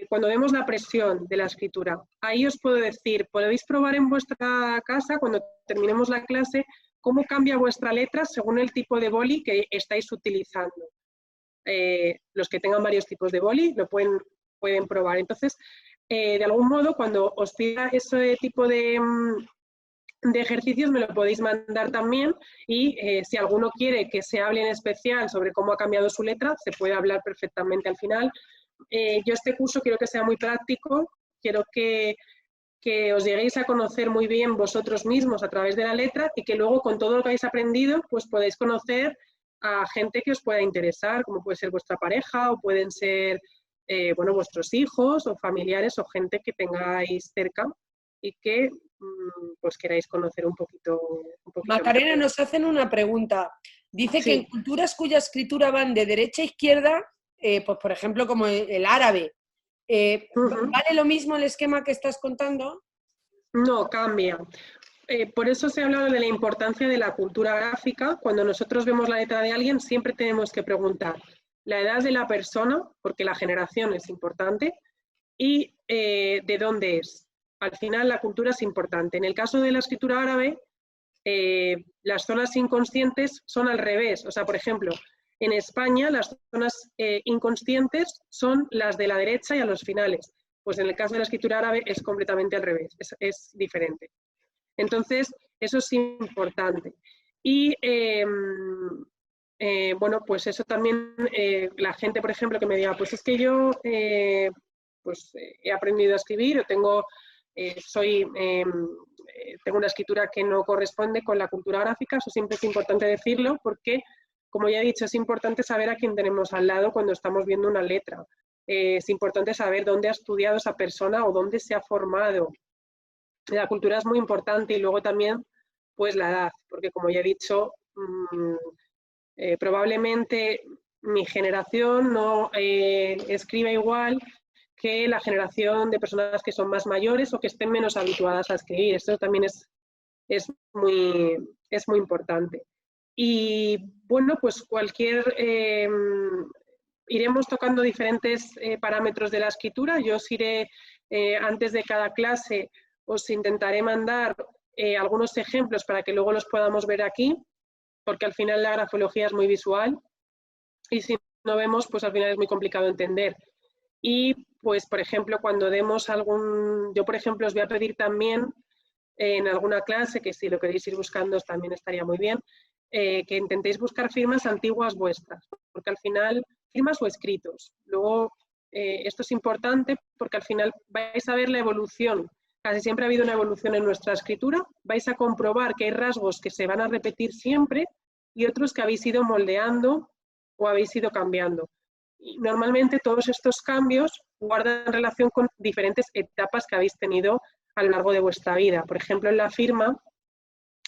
cuando vemos la presión de la escritura, ahí os puedo decir, podéis probar en vuestra casa, cuando terminemos la clase, cómo cambia vuestra letra según el tipo de boli que estáis utilizando. Los que tengan varios tipos de boli lo pueden probar. Entonces, de algún modo, cuando os pida ese tipo de de ejercicios me lo podéis mandar también y si alguno quiere que se hable en especial sobre cómo ha cambiado su letra, se puede hablar perfectamente al final. Yo este curso quiero que sea muy práctico, quiero que os lleguéis a conocer muy bien vosotros mismos a través de la letra y que luego con todo lo que habéis aprendido pues podáis conocer a gente que os pueda interesar, como puede ser vuestra pareja o pueden ser bueno, vuestros hijos o familiares o gente que tengáis cerca y que pues queráis conocer un poquito Macarena, más. nos hacen una pregunta. Dice que Sí. en culturas cuya escritura van de derecha a izquierda, pues por ejemplo como el árabe, ¿vale lo mismo el esquema que estás contando? No, cambia. Por eso se ha hablado de la importancia de la cultura gráfica. Cuando nosotros vemos la letra de alguien, siempre tenemos que preguntar la edad de la persona, porque la generación es importante, y de dónde es. Al final, la cultura es importante. En el caso de la escritura árabe, las zonas inconscientes son al revés. O sea, por ejemplo, en España las zonas inconscientes son las de la derecha y a los finales. Pues en el caso de la escritura árabe es completamente al revés, es diferente. Entonces, eso es importante. Y bueno, pues eso también, la gente, por ejemplo, que me diga, pues es que yo pues, he aprendido a escribir o tengo, tengo una escritura que no corresponde con la cultura gráfica, eso siempre es importante decirlo porque, como ya he dicho, es importante saber a quién tenemos al lado cuando estamos viendo una letra. Es importante saber dónde ha estudiado esa persona o dónde se ha formado. La cultura es muy importante y luego también pues la edad, porque como ya he dicho, probablemente mi generación no escriba igual que la generación de personas que son más mayores o que estén menos habituadas a escribir. Esto también es muy importante. Y bueno, pues iremos tocando diferentes parámetros de la escritura. Yo os iré, antes de cada clase, os intentaré mandar algunos ejemplos para que luego los podamos ver aquí, porque al final la grafología es muy visual y si no vemos, pues al final es muy complicado entender. Y pues, por ejemplo, cuando demos yo por ejemplo os voy a pedir también en alguna clase, que si lo queréis ir buscando también estaría muy bien, que intentéis buscar firmas antiguas vuestras, porque al final, firmas o escritos. Luego, esto es importante porque al final vais a ver la evolución. Casi siempre ha habido una evolución en nuestra escritura. Vais a comprobar que hay rasgos que se van a repetir siempre y otros que habéis ido moldeando o habéis ido cambiando. Y normalmente todos estos cambios guardan relación con diferentes etapas que habéis tenido a lo largo de vuestra vida. Por ejemplo, en la firma,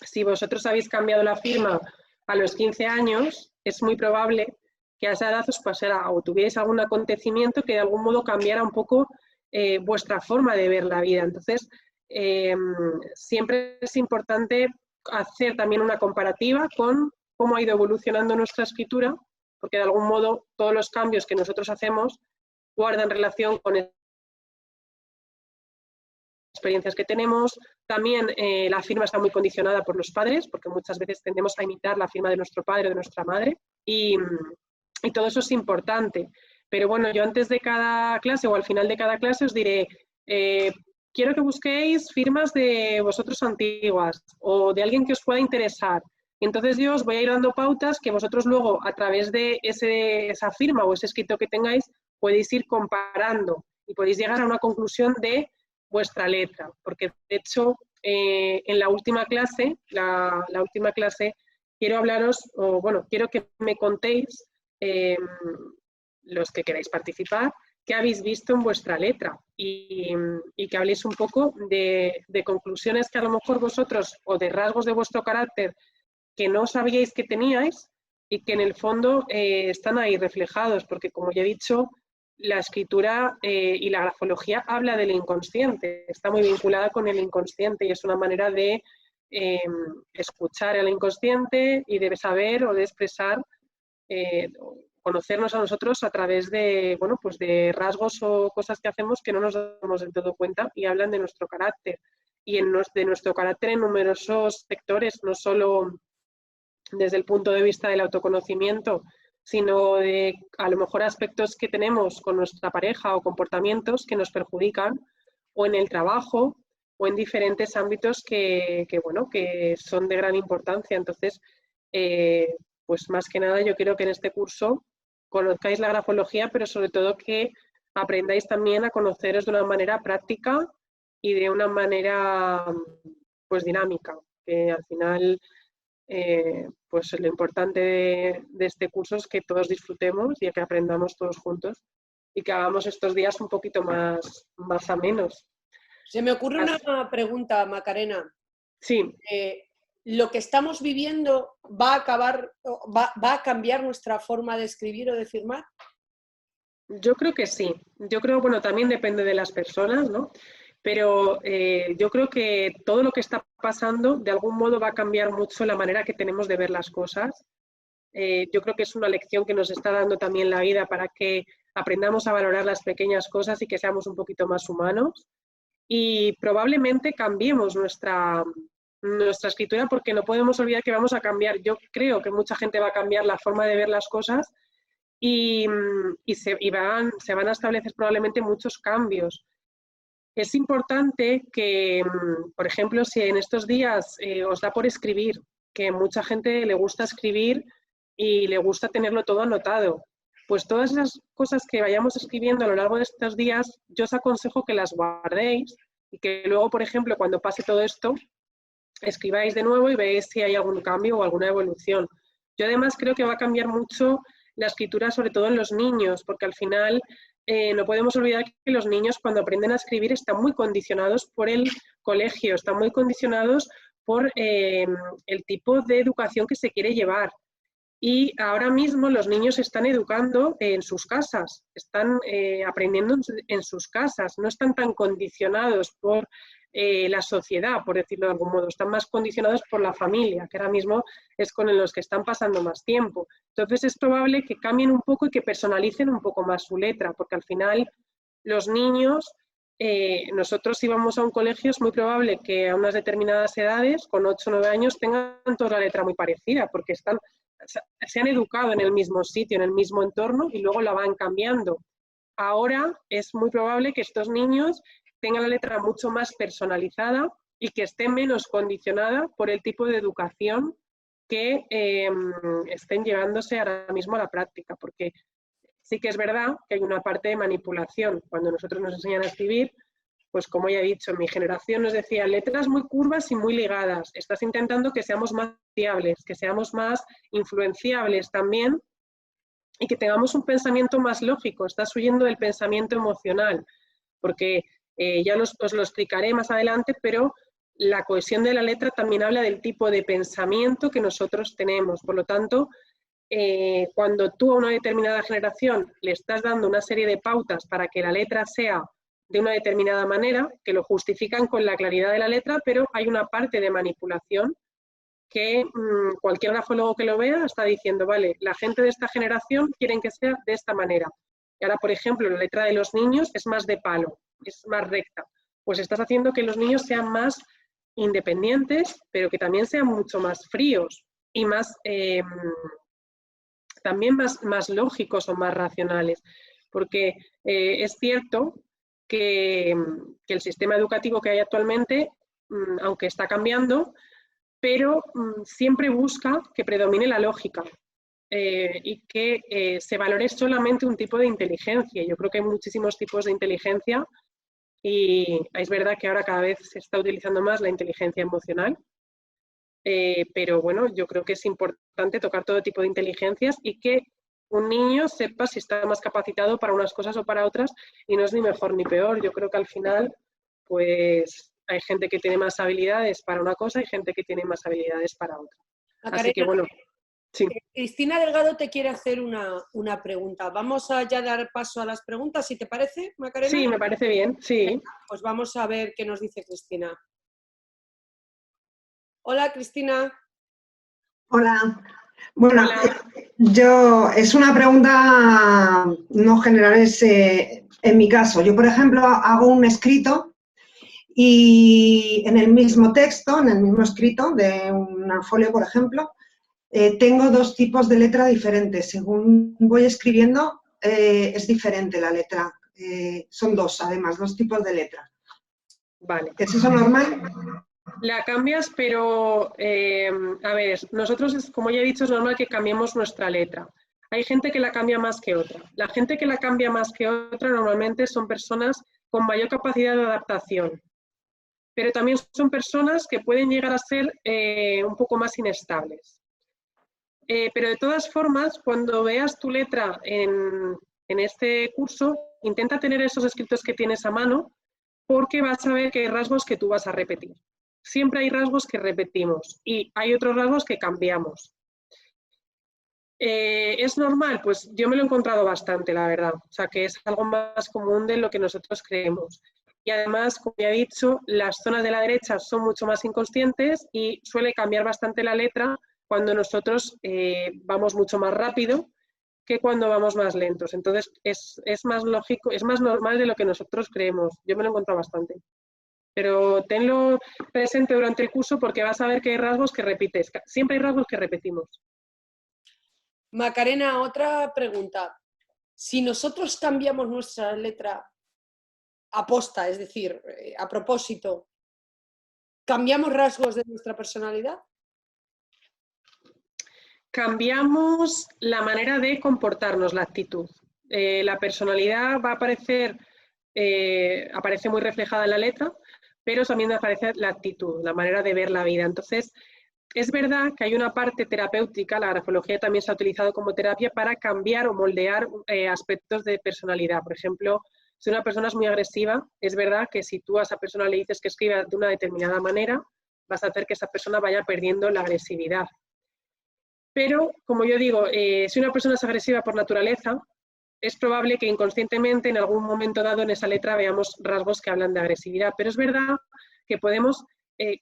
si vosotros habéis cambiado la firma a los 15 años, es muy probable que a esa edad os pasara o tuvierais algún acontecimiento que de algún modo cambiara un poco vuestra forma de ver la vida. Entonces, siempre es importante hacer también una comparativa con cómo ha ido evolucionando nuestra escritura, porque de algún modo todos los cambios que nosotros hacemos guardan relación con experiencias que tenemos. También la firma está muy condicionada por los padres, porque muchas veces tendemos a imitar la firma de nuestro padre o de nuestra madre, y todo eso es importante. Pero bueno, yo antes de cada clase o al final de cada clase os diré, quiero que busquéis firmas de vosotros antiguas o de alguien que os pueda interesar. Y entonces yo os voy a ir dando pautas que vosotros luego, a través de esa firma o ese escrito que tengáis, podéis ir comparando y podéis llegar a una conclusión de vuestra letra. Porque, de hecho, en la última clase, quiero hablaros, o bueno, quiero que me contéis, los que queráis participar, qué habéis visto en vuestra letra y que habléis un poco de conclusiones que a lo mejor vosotros o de rasgos de vuestro carácter que no sabíais que teníais y que en el fondo están ahí reflejados, porque como ya he dicho, la escritura y la grafología habla del inconsciente, está muy vinculada con el inconsciente y es una manera de escuchar el inconsciente y de saber o de expresar, conocernos a nosotros a través de, bueno, pues de rasgos o cosas que hacemos que no nos damos del todo cuenta y hablan de nuestro carácter. Y de nuestro carácter en numerosos sectores, no solo desde el punto de vista del autoconocimiento, sino de a lo mejor aspectos que tenemos con nuestra pareja o comportamientos que nos perjudican, o en el trabajo, o en diferentes ámbitos bueno, que son de gran importancia. Entonces, pues más que nada yo quiero que en este curso conozcáis la grafología, pero sobre todo que aprendáis también a conoceros de una manera práctica y de una manera pues dinámica, que al final pues lo importante de este curso es que todos disfrutemos y que aprendamos todos juntos y que hagamos estos días un poquito más amenos. Se me ocurre una pregunta, Macarena. Sí. ¿Lo que estamos viviendo va a cambiar nuestra forma de escribir o de firmar? Yo creo que sí. Yo creo, bueno, también depende de las personas, ¿no? Pero yo creo que todo lo que está pasando de algún modo va a cambiar mucho la manera que tenemos de ver las cosas. Yo creo que es una lección que nos está dando también la vida para que aprendamos a valorar las pequeñas cosas y que seamos un poquito más humanos. Y probablemente cambiemos nuestra escritura, porque no podemos olvidar que vamos a cambiar. Yo creo que mucha gente va a cambiar la forma de ver las cosas y se van a establecer probablemente muchos cambios. Es importante que, por ejemplo, si en estos días os da por escribir, que mucha gente le gusta escribir y le gusta tenerlo todo anotado, pues todas esas cosas que vayamos escribiendo a lo largo de estos días, yo os aconsejo que las guardéis y que luego, por ejemplo, cuando pase todo esto, escribáis de nuevo y veáis si hay algún cambio o alguna evolución. Yo además creo que va a cambiar mucho la escritura, sobre todo en los niños, porque al final no podemos olvidar que los niños cuando aprenden a escribir están muy condicionados por el colegio, están muy condicionados por el tipo de educación que se quiere llevar. Y ahora mismo los niños se están educando en sus casas, están aprendiendo en sus casas, no están tan condicionados por la sociedad, por decirlo de algún modo, están más condicionados por la familia, que ahora mismo es con los que están pasando más tiempo. Entonces es probable que cambien un poco y que personalicen un poco más su letra, porque al final los niños, nosotros si vamos a un colegio es muy probable que a unas determinadas edades, con 8 o 9 años, tengan toda la letra muy parecida, porque se han educado en el mismo sitio, en el mismo entorno y luego la van cambiando. Ahora es muy probable que estos niños tengan la letra mucho más personalizada y que esté menos condicionada por el tipo de educación que estén llevándose ahora mismo a la práctica, porque sí que es verdad que hay una parte de manipulación. Cuando nosotros nos enseñan a escribir, pues como ya he dicho, mi generación nos decía letras muy curvas y muy ligadas. Estás intentando que seamos más fiables, que seamos más influenciables también y que tengamos un pensamiento más lógico. Estás huyendo del pensamiento emocional, porque ya os lo explicaré más adelante, pero la cohesión de la letra también habla del tipo de pensamiento que nosotros tenemos. Por lo tanto, cuando tú a una determinada generación le estás dando una serie de pautas para que la letra sea de una determinada manera, que lo justifican con la claridad de la letra, pero hay una parte de manipulación que cualquier grafólogo que lo vea está diciendo, vale, la gente de esta generación quieren que sea de esta manera. Y ahora, por ejemplo, la letra de los niños es más de palo, es más recta. Pues estás haciendo que los niños sean más independientes, pero que también sean mucho más fríos y más, también más lógicos o más racionales. Porque es cierto que el sistema educativo que hay actualmente, aunque está cambiando, pero siempre busca que predomine la lógica y que se valore solamente un tipo de inteligencia. Yo creo que hay muchísimos tipos de inteligencia y es verdad que ahora cada vez se está utilizando más la inteligencia emocional, pero bueno, yo creo que es importante tocar todo tipo de inteligencias y que un niño sepa si está más capacitado para unas cosas o para otras y no es ni mejor ni peor. Yo creo que al final, pues hay gente que tiene más habilidades para una cosa y gente que tiene más habilidades para otra. Macarena, así que bueno, sí. Cristina Delgado te quiere hacer una pregunta. Vamos a ya dar paso a las preguntas, si te parece, Macarena. Sí, me parece bien, sí. Pues vamos a ver qué nos dice Cristina. Hola, Cristina. Hola. Bueno, es una pregunta no general, es en mi caso. Yo, por ejemplo, hago un escrito y en el mismo texto, en el mismo escrito de un folio, por ejemplo, tengo dos tipos de letra diferentes. Según voy escribiendo, es diferente la letra. Son dos, además, dos tipos de letra. Vale. ¿Es eso normal? La cambias, pero a ver, nosotros, como ya he dicho, es normal que cambiemos nuestra letra. Hay gente que la cambia más que otra. La gente que la cambia más que otra normalmente son personas con mayor capacidad de adaptación, pero también son personas que pueden llegar a ser un poco más inestables. Pero de todas formas, cuando veas tu letra en este curso, intenta tener esos escritos que tienes a mano, porque vas a ver que hay rasgos que tú vas a repetir. Siempre hay rasgos que repetimos y hay otros rasgos que cambiamos. ¿Es normal? Pues yo me lo he encontrado bastante, la verdad. O sea, que es algo más común de lo que nosotros creemos. Y además, como ya he dicho, las zonas de la derecha son mucho más inconscientes y suele cambiar bastante la letra cuando nosotros vamos mucho más rápido que cuando vamos más lentos. Entonces, es más lógico, es más normal de lo que nosotros creemos. Yo me lo he encontrado bastante. Pero tenlo presente durante el curso porque vas a ver que hay rasgos que repites. Siempre hay rasgos que repetimos. Macarena, otra pregunta. Si nosotros cambiamos nuestra letra aposta, es decir, a propósito, ¿cambiamos rasgos de nuestra personalidad? Cambiamos la manera de comportarnos, la actitud. La personalidad va a aparecer, aparece muy reflejada en la letra, pero también aparece la actitud, la manera de ver la vida. Entonces, es verdad que hay una parte terapéutica, la grafología también se ha utilizado como terapia para cambiar o moldear aspectos de personalidad. Por ejemplo, si una persona es muy agresiva, es verdad que si tú a esa persona le dices que escriba de una determinada manera, vas a hacer que esa persona vaya perdiendo la agresividad. Pero, como yo digo, si una persona es agresiva por naturaleza, es probable que inconscientemente en algún momento dado en esa letra veamos rasgos que hablan de agresividad. Pero es verdad que podemos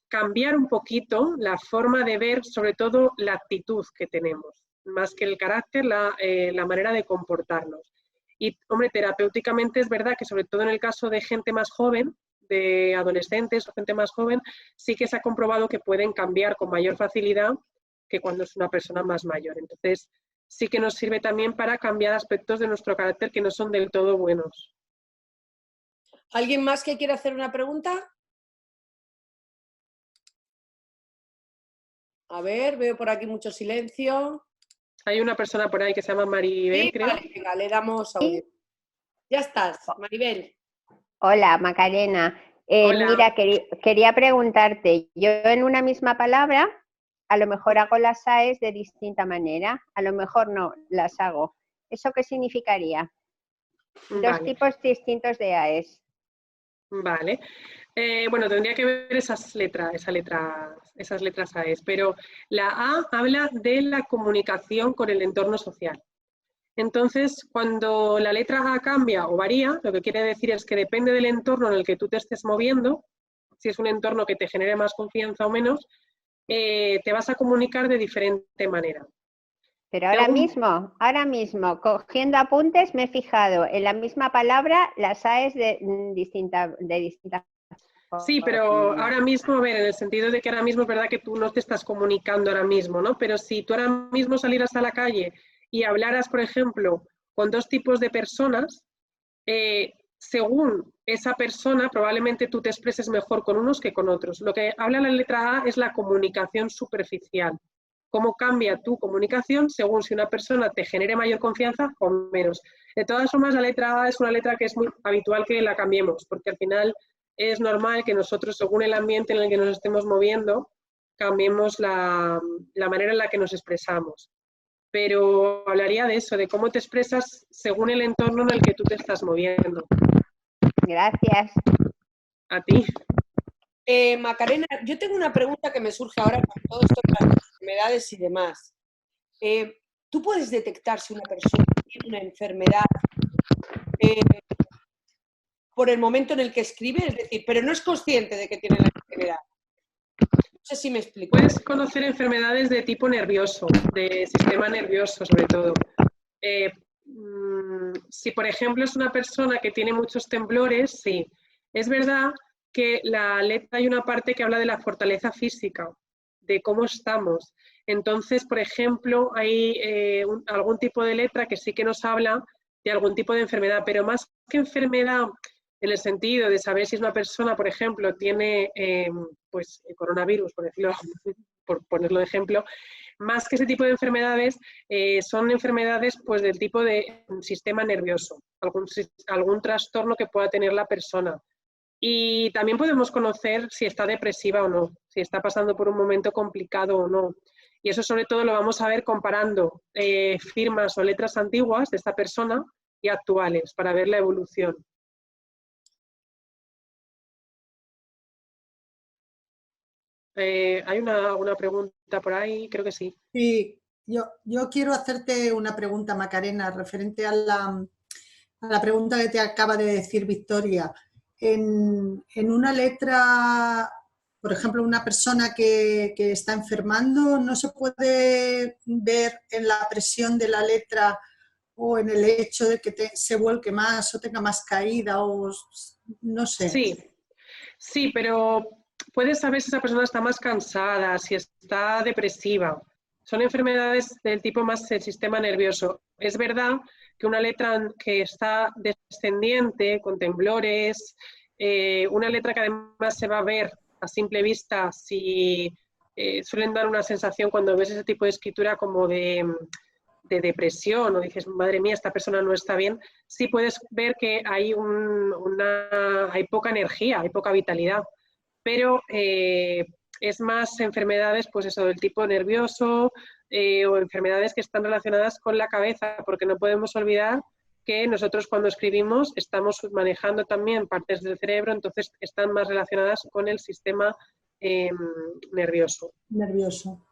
cambiar un poquito la forma de ver, sobre todo la actitud que tenemos, más que el carácter, la manera de comportarnos. Y, hombre, terapéuticamente es verdad que sobre todo en el caso de gente más joven, de adolescentes o gente más joven, sí que se ha comprobado que pueden cambiar con mayor facilidad que cuando es una persona más mayor. Entonces, sí que nos sirve también para cambiar aspectos de nuestro carácter que no son del todo buenos. ¿Alguien más que quiera hacer una pregunta? A ver, veo por aquí mucho silencio. Hay una persona por ahí que se llama Maribel, Sí, creo. vale, venga, le damos audio. Ya estás, Maribel. Hola, Macarena. Hola. Mira, quería preguntarte, yo en una misma palabra, a lo mejor hago las AES de distinta manera, a lo mejor no, las hago. ¿Eso qué significaría? Dos Vale. tipos distintos de AES. Vale. Bueno, tendría que ver esas letras AES, pero la A habla de la comunicación con el entorno social. Entonces, cuando la letra A cambia o varía, lo que quiere decir es que depende del entorno en el que tú te estés moviendo, si es un entorno que te genere más confianza o menos, te vas a comunicar de diferente manera. Pero ahora mismo, cogiendo apuntes, me he fijado en la misma palabra las AES de distinta Sí, pero ahora mismo, a ver, en el sentido de que ahora mismo es verdad que tú no te estás comunicando ahora mismo, ¿no? Pero si tú ahora mismo salieras a la calle y hablaras, por ejemplo, con dos tipos de personas, según esa persona, probablemente tú te expreses mejor con unos que con otros. Lo que habla la letra A es la comunicación superficial. Cómo cambia tu comunicación según si una persona te genere mayor confianza o menos. De todas formas, la letra A es una letra que es muy habitual que la cambiemos, porque al final es normal que nosotros, según el ambiente en el que nos estemos moviendo, cambiemos la manera en la que nos expresamos. Pero hablaría de eso, de cómo te expresas según el entorno en el que tú te estás moviendo. Gracias. A ti. Macarena, yo tengo una pregunta que me surge ahora con todo esto de las enfermedades y demás. ¿Tú puedes detectar si una persona tiene una enfermedad por el momento en el que escribe? Es decir, pero no es consciente de que tiene la enfermedad. No sé si me explico. Puedes conocer enfermedades de tipo nervioso, de sistema nervioso sobre todo. Si, por ejemplo, es una persona que tiene muchos temblores, sí. Es verdad que la letra hay una parte que habla de la fortaleza física, de cómo estamos. Entonces, por ejemplo, hay algún tipo de letra que sí que nos habla de algún tipo de enfermedad, pero más que enfermedad en el sentido de saber si una persona, por ejemplo, tiene pues, coronavirus, por decirlo, por ponerlo de ejemplo, más que ese tipo de enfermedades, son enfermedades pues, del tipo de sistema nervioso, algún trastorno que pueda tener la persona. Y también podemos conocer si está depresiva o no, si está pasando por un momento complicado o no. Y eso sobre todo lo vamos a ver comparando firmas o letras antiguas de esta persona y actuales, para ver la evolución. ¿Hay alguna pregunta por ahí? Creo que sí. Sí, yo quiero hacerte una pregunta, Macarena, referente a la pregunta que te acaba de decir Victoria. En una letra, por ejemplo, una persona que está enfermando, ¿no se puede ver en la presión de la letra o en el hecho de que se vuelque más o tenga más caída o no sé? Sí, pero puedes saber si esa persona está más cansada, si está depresiva. Son enfermedades del tipo más del sistema nervioso. Es verdad que una letra que está descendiente, con temblores, una letra que además se va a ver a simple vista, si suelen dar una sensación cuando ves ese tipo de escritura como de depresión o dices, madre mía, esta persona no está bien, sí puedes ver que hay, hay poca energía, hay poca vitalidad, pero es más enfermedades, pues eso, del tipo nervioso o enfermedades que están relacionadas con la cabeza, porque no podemos olvidar que nosotros cuando escribimos estamos manejando también partes del cerebro, entonces están más relacionadas con el sistema nervioso. Nervioso.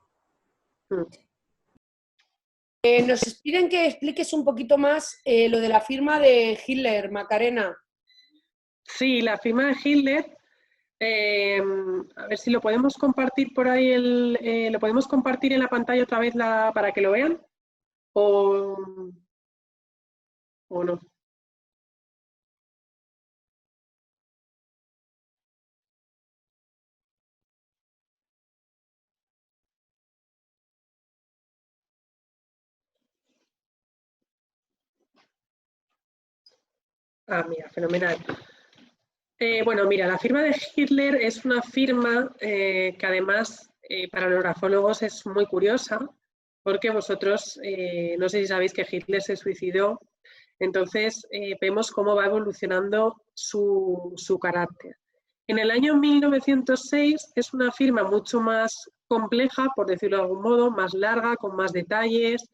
Nos piden que expliques un poquito más lo de la firma de Hitler, Macarena. Sí, la firma de Hitler, a ver si lo podemos compartir por ahí, lo podemos compartir en la pantalla otra vez para que lo vean, o no. Mira, fenomenal. Bueno, mira, la firma de Hitler es una firma que además para los grafólogos es muy curiosa, porque vosotros, no sé si sabéis que Hitler se suicidó, entonces vemos cómo va evolucionando su carácter. En el año 1906 es una firma mucho más compleja, por decirlo de algún modo, más larga, con más detalles,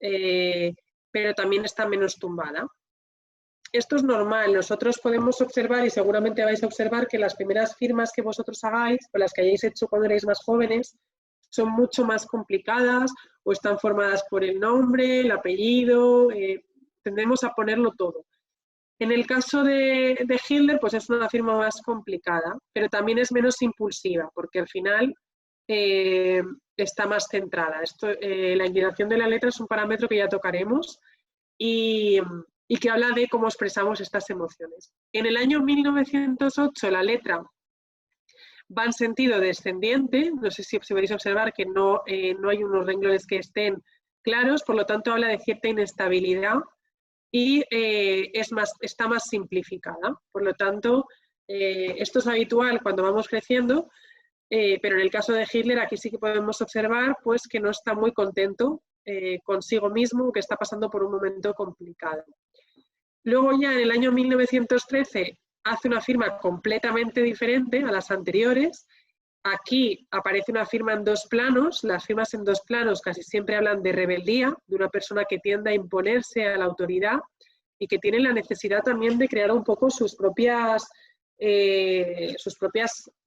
pero también está menos tumbada. Esto es normal, nosotros podemos observar y seguramente vais a observar que las primeras firmas que vosotros hagáis o las que hayáis hecho cuando erais más jóvenes son mucho más complicadas o están formadas por el nombre, el apellido, tendemos a ponerlo todo. En el caso de Hitler, pues es una firma más complicada, pero también es menos impulsiva, porque al final está más centrada. La inclinación de la letra es un parámetro que ya tocaremos y que habla de cómo expresamos estas emociones. En el año 1908 la letra va en sentido descendiente, no sé si podéis observar que no hay unos renglones que estén claros, por lo tanto habla de cierta inestabilidad y está más simplificada. Por lo tanto, esto es habitual cuando vamos creciendo, pero en el caso de Hitler aquí sí que podemos observar pues, que no está muy contento consigo mismo, que está pasando por un momento complicado. Luego ya en el año 1913 hace una firma completamente diferente a las anteriores. Aquí aparece una firma en dos planos. Las firmas en dos planos casi siempre hablan de rebeldía, de una persona que tiende a imponerse a la autoridad y que tiene la necesidad también de crear un poco sus propias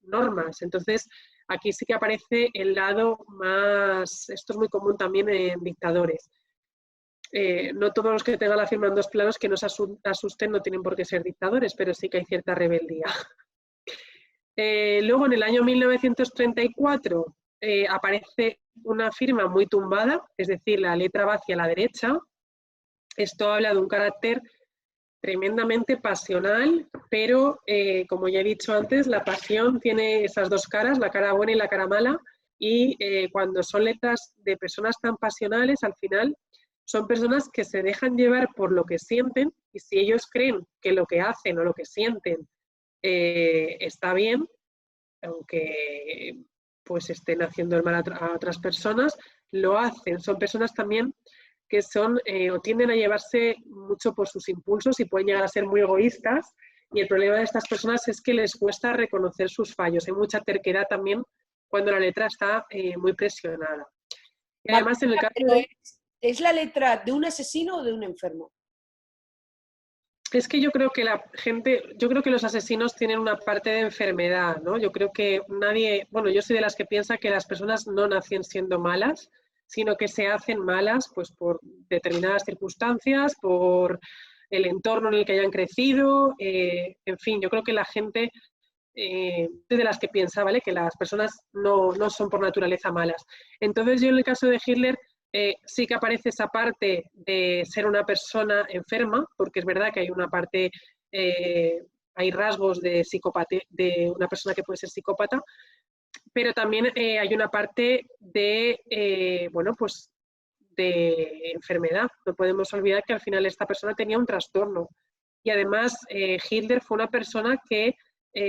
normas. Entonces, aquí sí que aparece el lado más, esto es muy común también en dictadores. No todos los que tengan la firma en dos planos que no se asusten no tienen por qué ser dictadores, pero sí que hay cierta rebeldía. Luego, en el año 1934, aparece una firma muy tumbada, es decir, la letra va hacia la derecha. Esto habla de un carácter tremendamente pasional, pero como ya he dicho antes, la pasión tiene esas dos caras, la cara buena y la cara mala, y cuando son letras de personas tan pasionales, al final son personas que se dejan llevar por lo que sienten, y si ellos creen que lo que hacen o lo que sienten está bien, aunque pues estén haciendo el mal a otras personas, lo hacen. Son personas también que son o tienden a llevarse mucho por sus impulsos y pueden llegar a ser muy egoístas, y el problema de estas personas es que les cuesta reconocer sus fallos. Hay mucha terquedad también cuando la letra está muy presionada. Y además, en el caso de... ¿Es la letra de un asesino o de un enfermo? Es que yo creo que los asesinos tienen una parte de enfermedad, ¿no? Yo creo que bueno, yo soy de las que piensa que las personas no nacen siendo malas, sino que se hacen malas pues por determinadas circunstancias, por el entorno en el que hayan crecido, en fin, yo creo que la gente soy de las que piensa, ¿vale? Que las personas no son por naturaleza malas. Entonces yo en el caso de Hitler sí que aparece esa parte de ser una persona enferma, porque es verdad que hay una parte, hay rasgos de una persona que puede ser psicópata, pero también hay una parte de, bueno, pues de enfermedad. No podemos olvidar que al final esta persona tenía un trastorno. Y además Hitler fue una persona que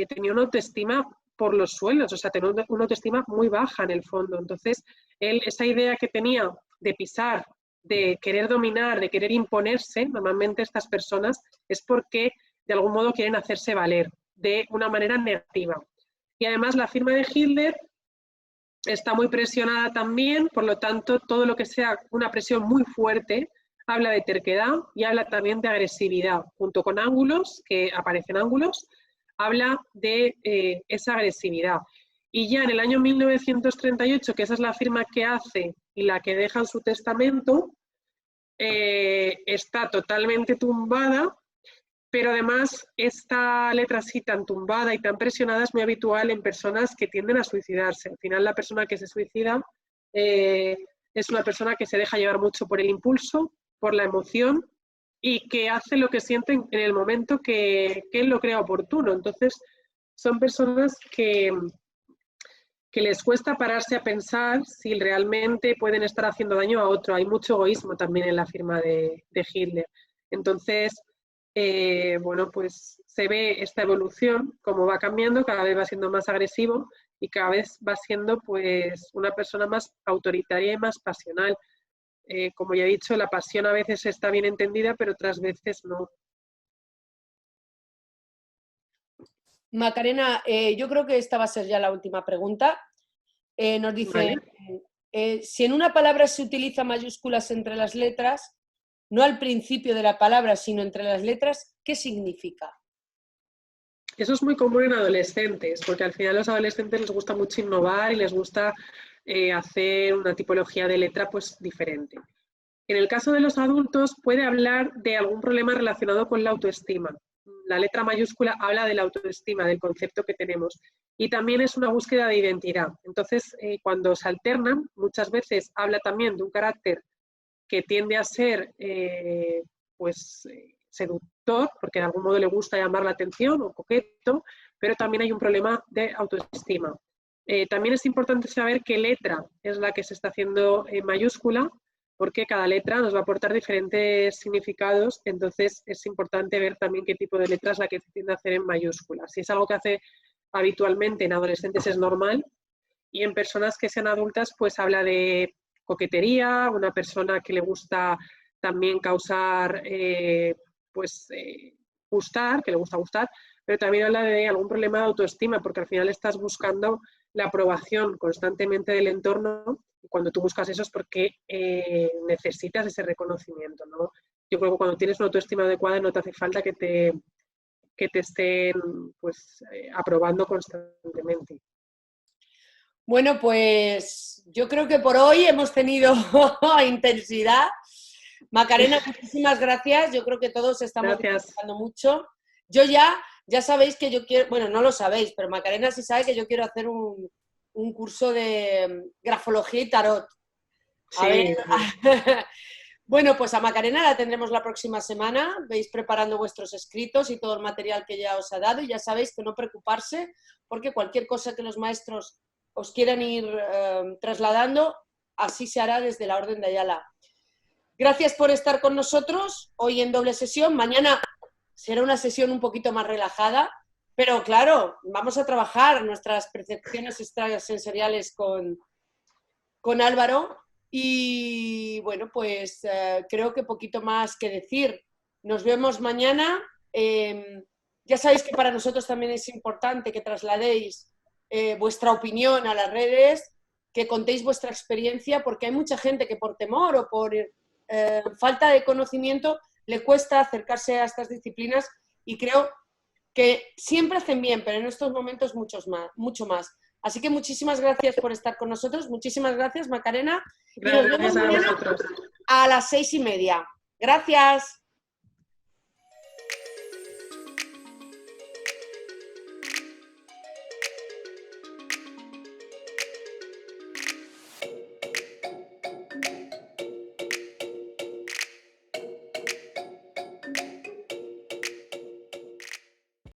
tenía una autoestima por los suelos, o sea, tenía una autoestima muy baja en el fondo. Entonces, esa idea que tenía de pisar, de querer dominar, de querer imponerse, normalmente estas personas es porque de algún modo quieren hacerse valer de una manera negativa. Y además la firma de Hitler está muy presionada también, por lo tanto, todo lo que sea una presión muy fuerte habla de terquedad y habla también de agresividad, junto con ángulos, que aparecen ángulos, habla de esa agresividad. Y ya en el año 1938, que esa es la firma que hace y la que deja en su testamento, está totalmente tumbada, pero además esta letra así tan tumbada y tan presionada es muy habitual en personas que tienden a suicidarse. Al final la persona que se suicida es una persona que se deja llevar mucho por el impulso, por la emoción, y que hace lo que siente en el momento que él lo crea oportuno. Entonces son personas que les cuesta pararse a pensar si realmente pueden estar haciendo daño a otro. Hay mucho egoísmo también en la firma de Hitler. Entonces, bueno, pues se ve esta evolución, cómo va cambiando, cada vez va siendo más agresivo y cada vez va siendo pues una persona más autoritaria y más pasional. Como ya he dicho, la pasión a veces está bien entendida, pero otras veces no. Macarena, yo creo que esta va a ser ya la última pregunta. Nos dice, ¿vale? Si en una palabra se utiliza mayúsculas entre las letras, no al principio de la palabra, sino entre las letras, ¿qué significa? Eso es muy común en adolescentes, porque al final a los adolescentes les gusta mucho innovar y les gusta hacer una tipología de letra pues diferente. En el caso de los adultos puede hablar de algún problema relacionado con la autoestima. La letra mayúscula habla de la autoestima, del concepto que tenemos. Y también es una búsqueda de identidad. Entonces, cuando se alternan, muchas veces habla también de un carácter que tiende a ser seductor, porque de algún modo le gusta llamar la atención o coqueto, pero también hay un problema de autoestima. También es importante saber qué letra es la que se está haciendo en mayúscula, porque cada letra nos va a aportar diferentes significados, entonces es importante ver también qué tipo de letra es la que se tiende a hacer en mayúscula. Si es algo que hace habitualmente en adolescentes es normal, y en personas que sean adultas pues habla de coquetería, una persona que le gusta también causar, gustar, que le gusta gustar, pero también habla de algún problema de autoestima, porque al final estás buscando la aprobación constantemente del entorno, y cuando tú buscas eso es porque necesitas ese reconocimiento, ¿no? Yo creo que cuando tienes una autoestima adecuada no te hace falta que te estén pues, aprobando constantemente. Bueno, pues yo creo que por hoy hemos tenido intensidad. Macarena, muchísimas gracias. Yo creo que todos estamos disfrutando mucho. Yo ya sabéis que yo quiero, bueno, no lo sabéis, pero Macarena sí sabe que yo quiero hacer un curso de grafología y tarot. A ver. Bueno, pues a Macarena la tendremos la próxima semana. Veis preparando vuestros escritos y todo el material que ya os ha dado. Y ya sabéis que no preocuparse, porque cualquier cosa que los maestros os quieran ir trasladando, así se hará desde la Orden de Ayala. Gracias por estar con nosotros hoy en doble sesión. Mañana será una sesión un poquito más relajada, pero claro, vamos a trabajar nuestras percepciones extrasensoriales con Álvaro y bueno, pues creo que poquito más que decir. Nos vemos mañana. Ya sabéis que para nosotros también es importante que trasladéis vuestra opinión a las redes, que contéis vuestra experiencia, porque hay mucha gente que por temor o por falta de conocimiento le cuesta acercarse a estas disciplinas y creo que siempre hacen bien, pero en estos momentos mucho más. Así que muchísimas gracias por estar con nosotros, muchísimas gracias Macarena. Gracias y nos vemos a mañana vosotros. a las 6:30. Gracias.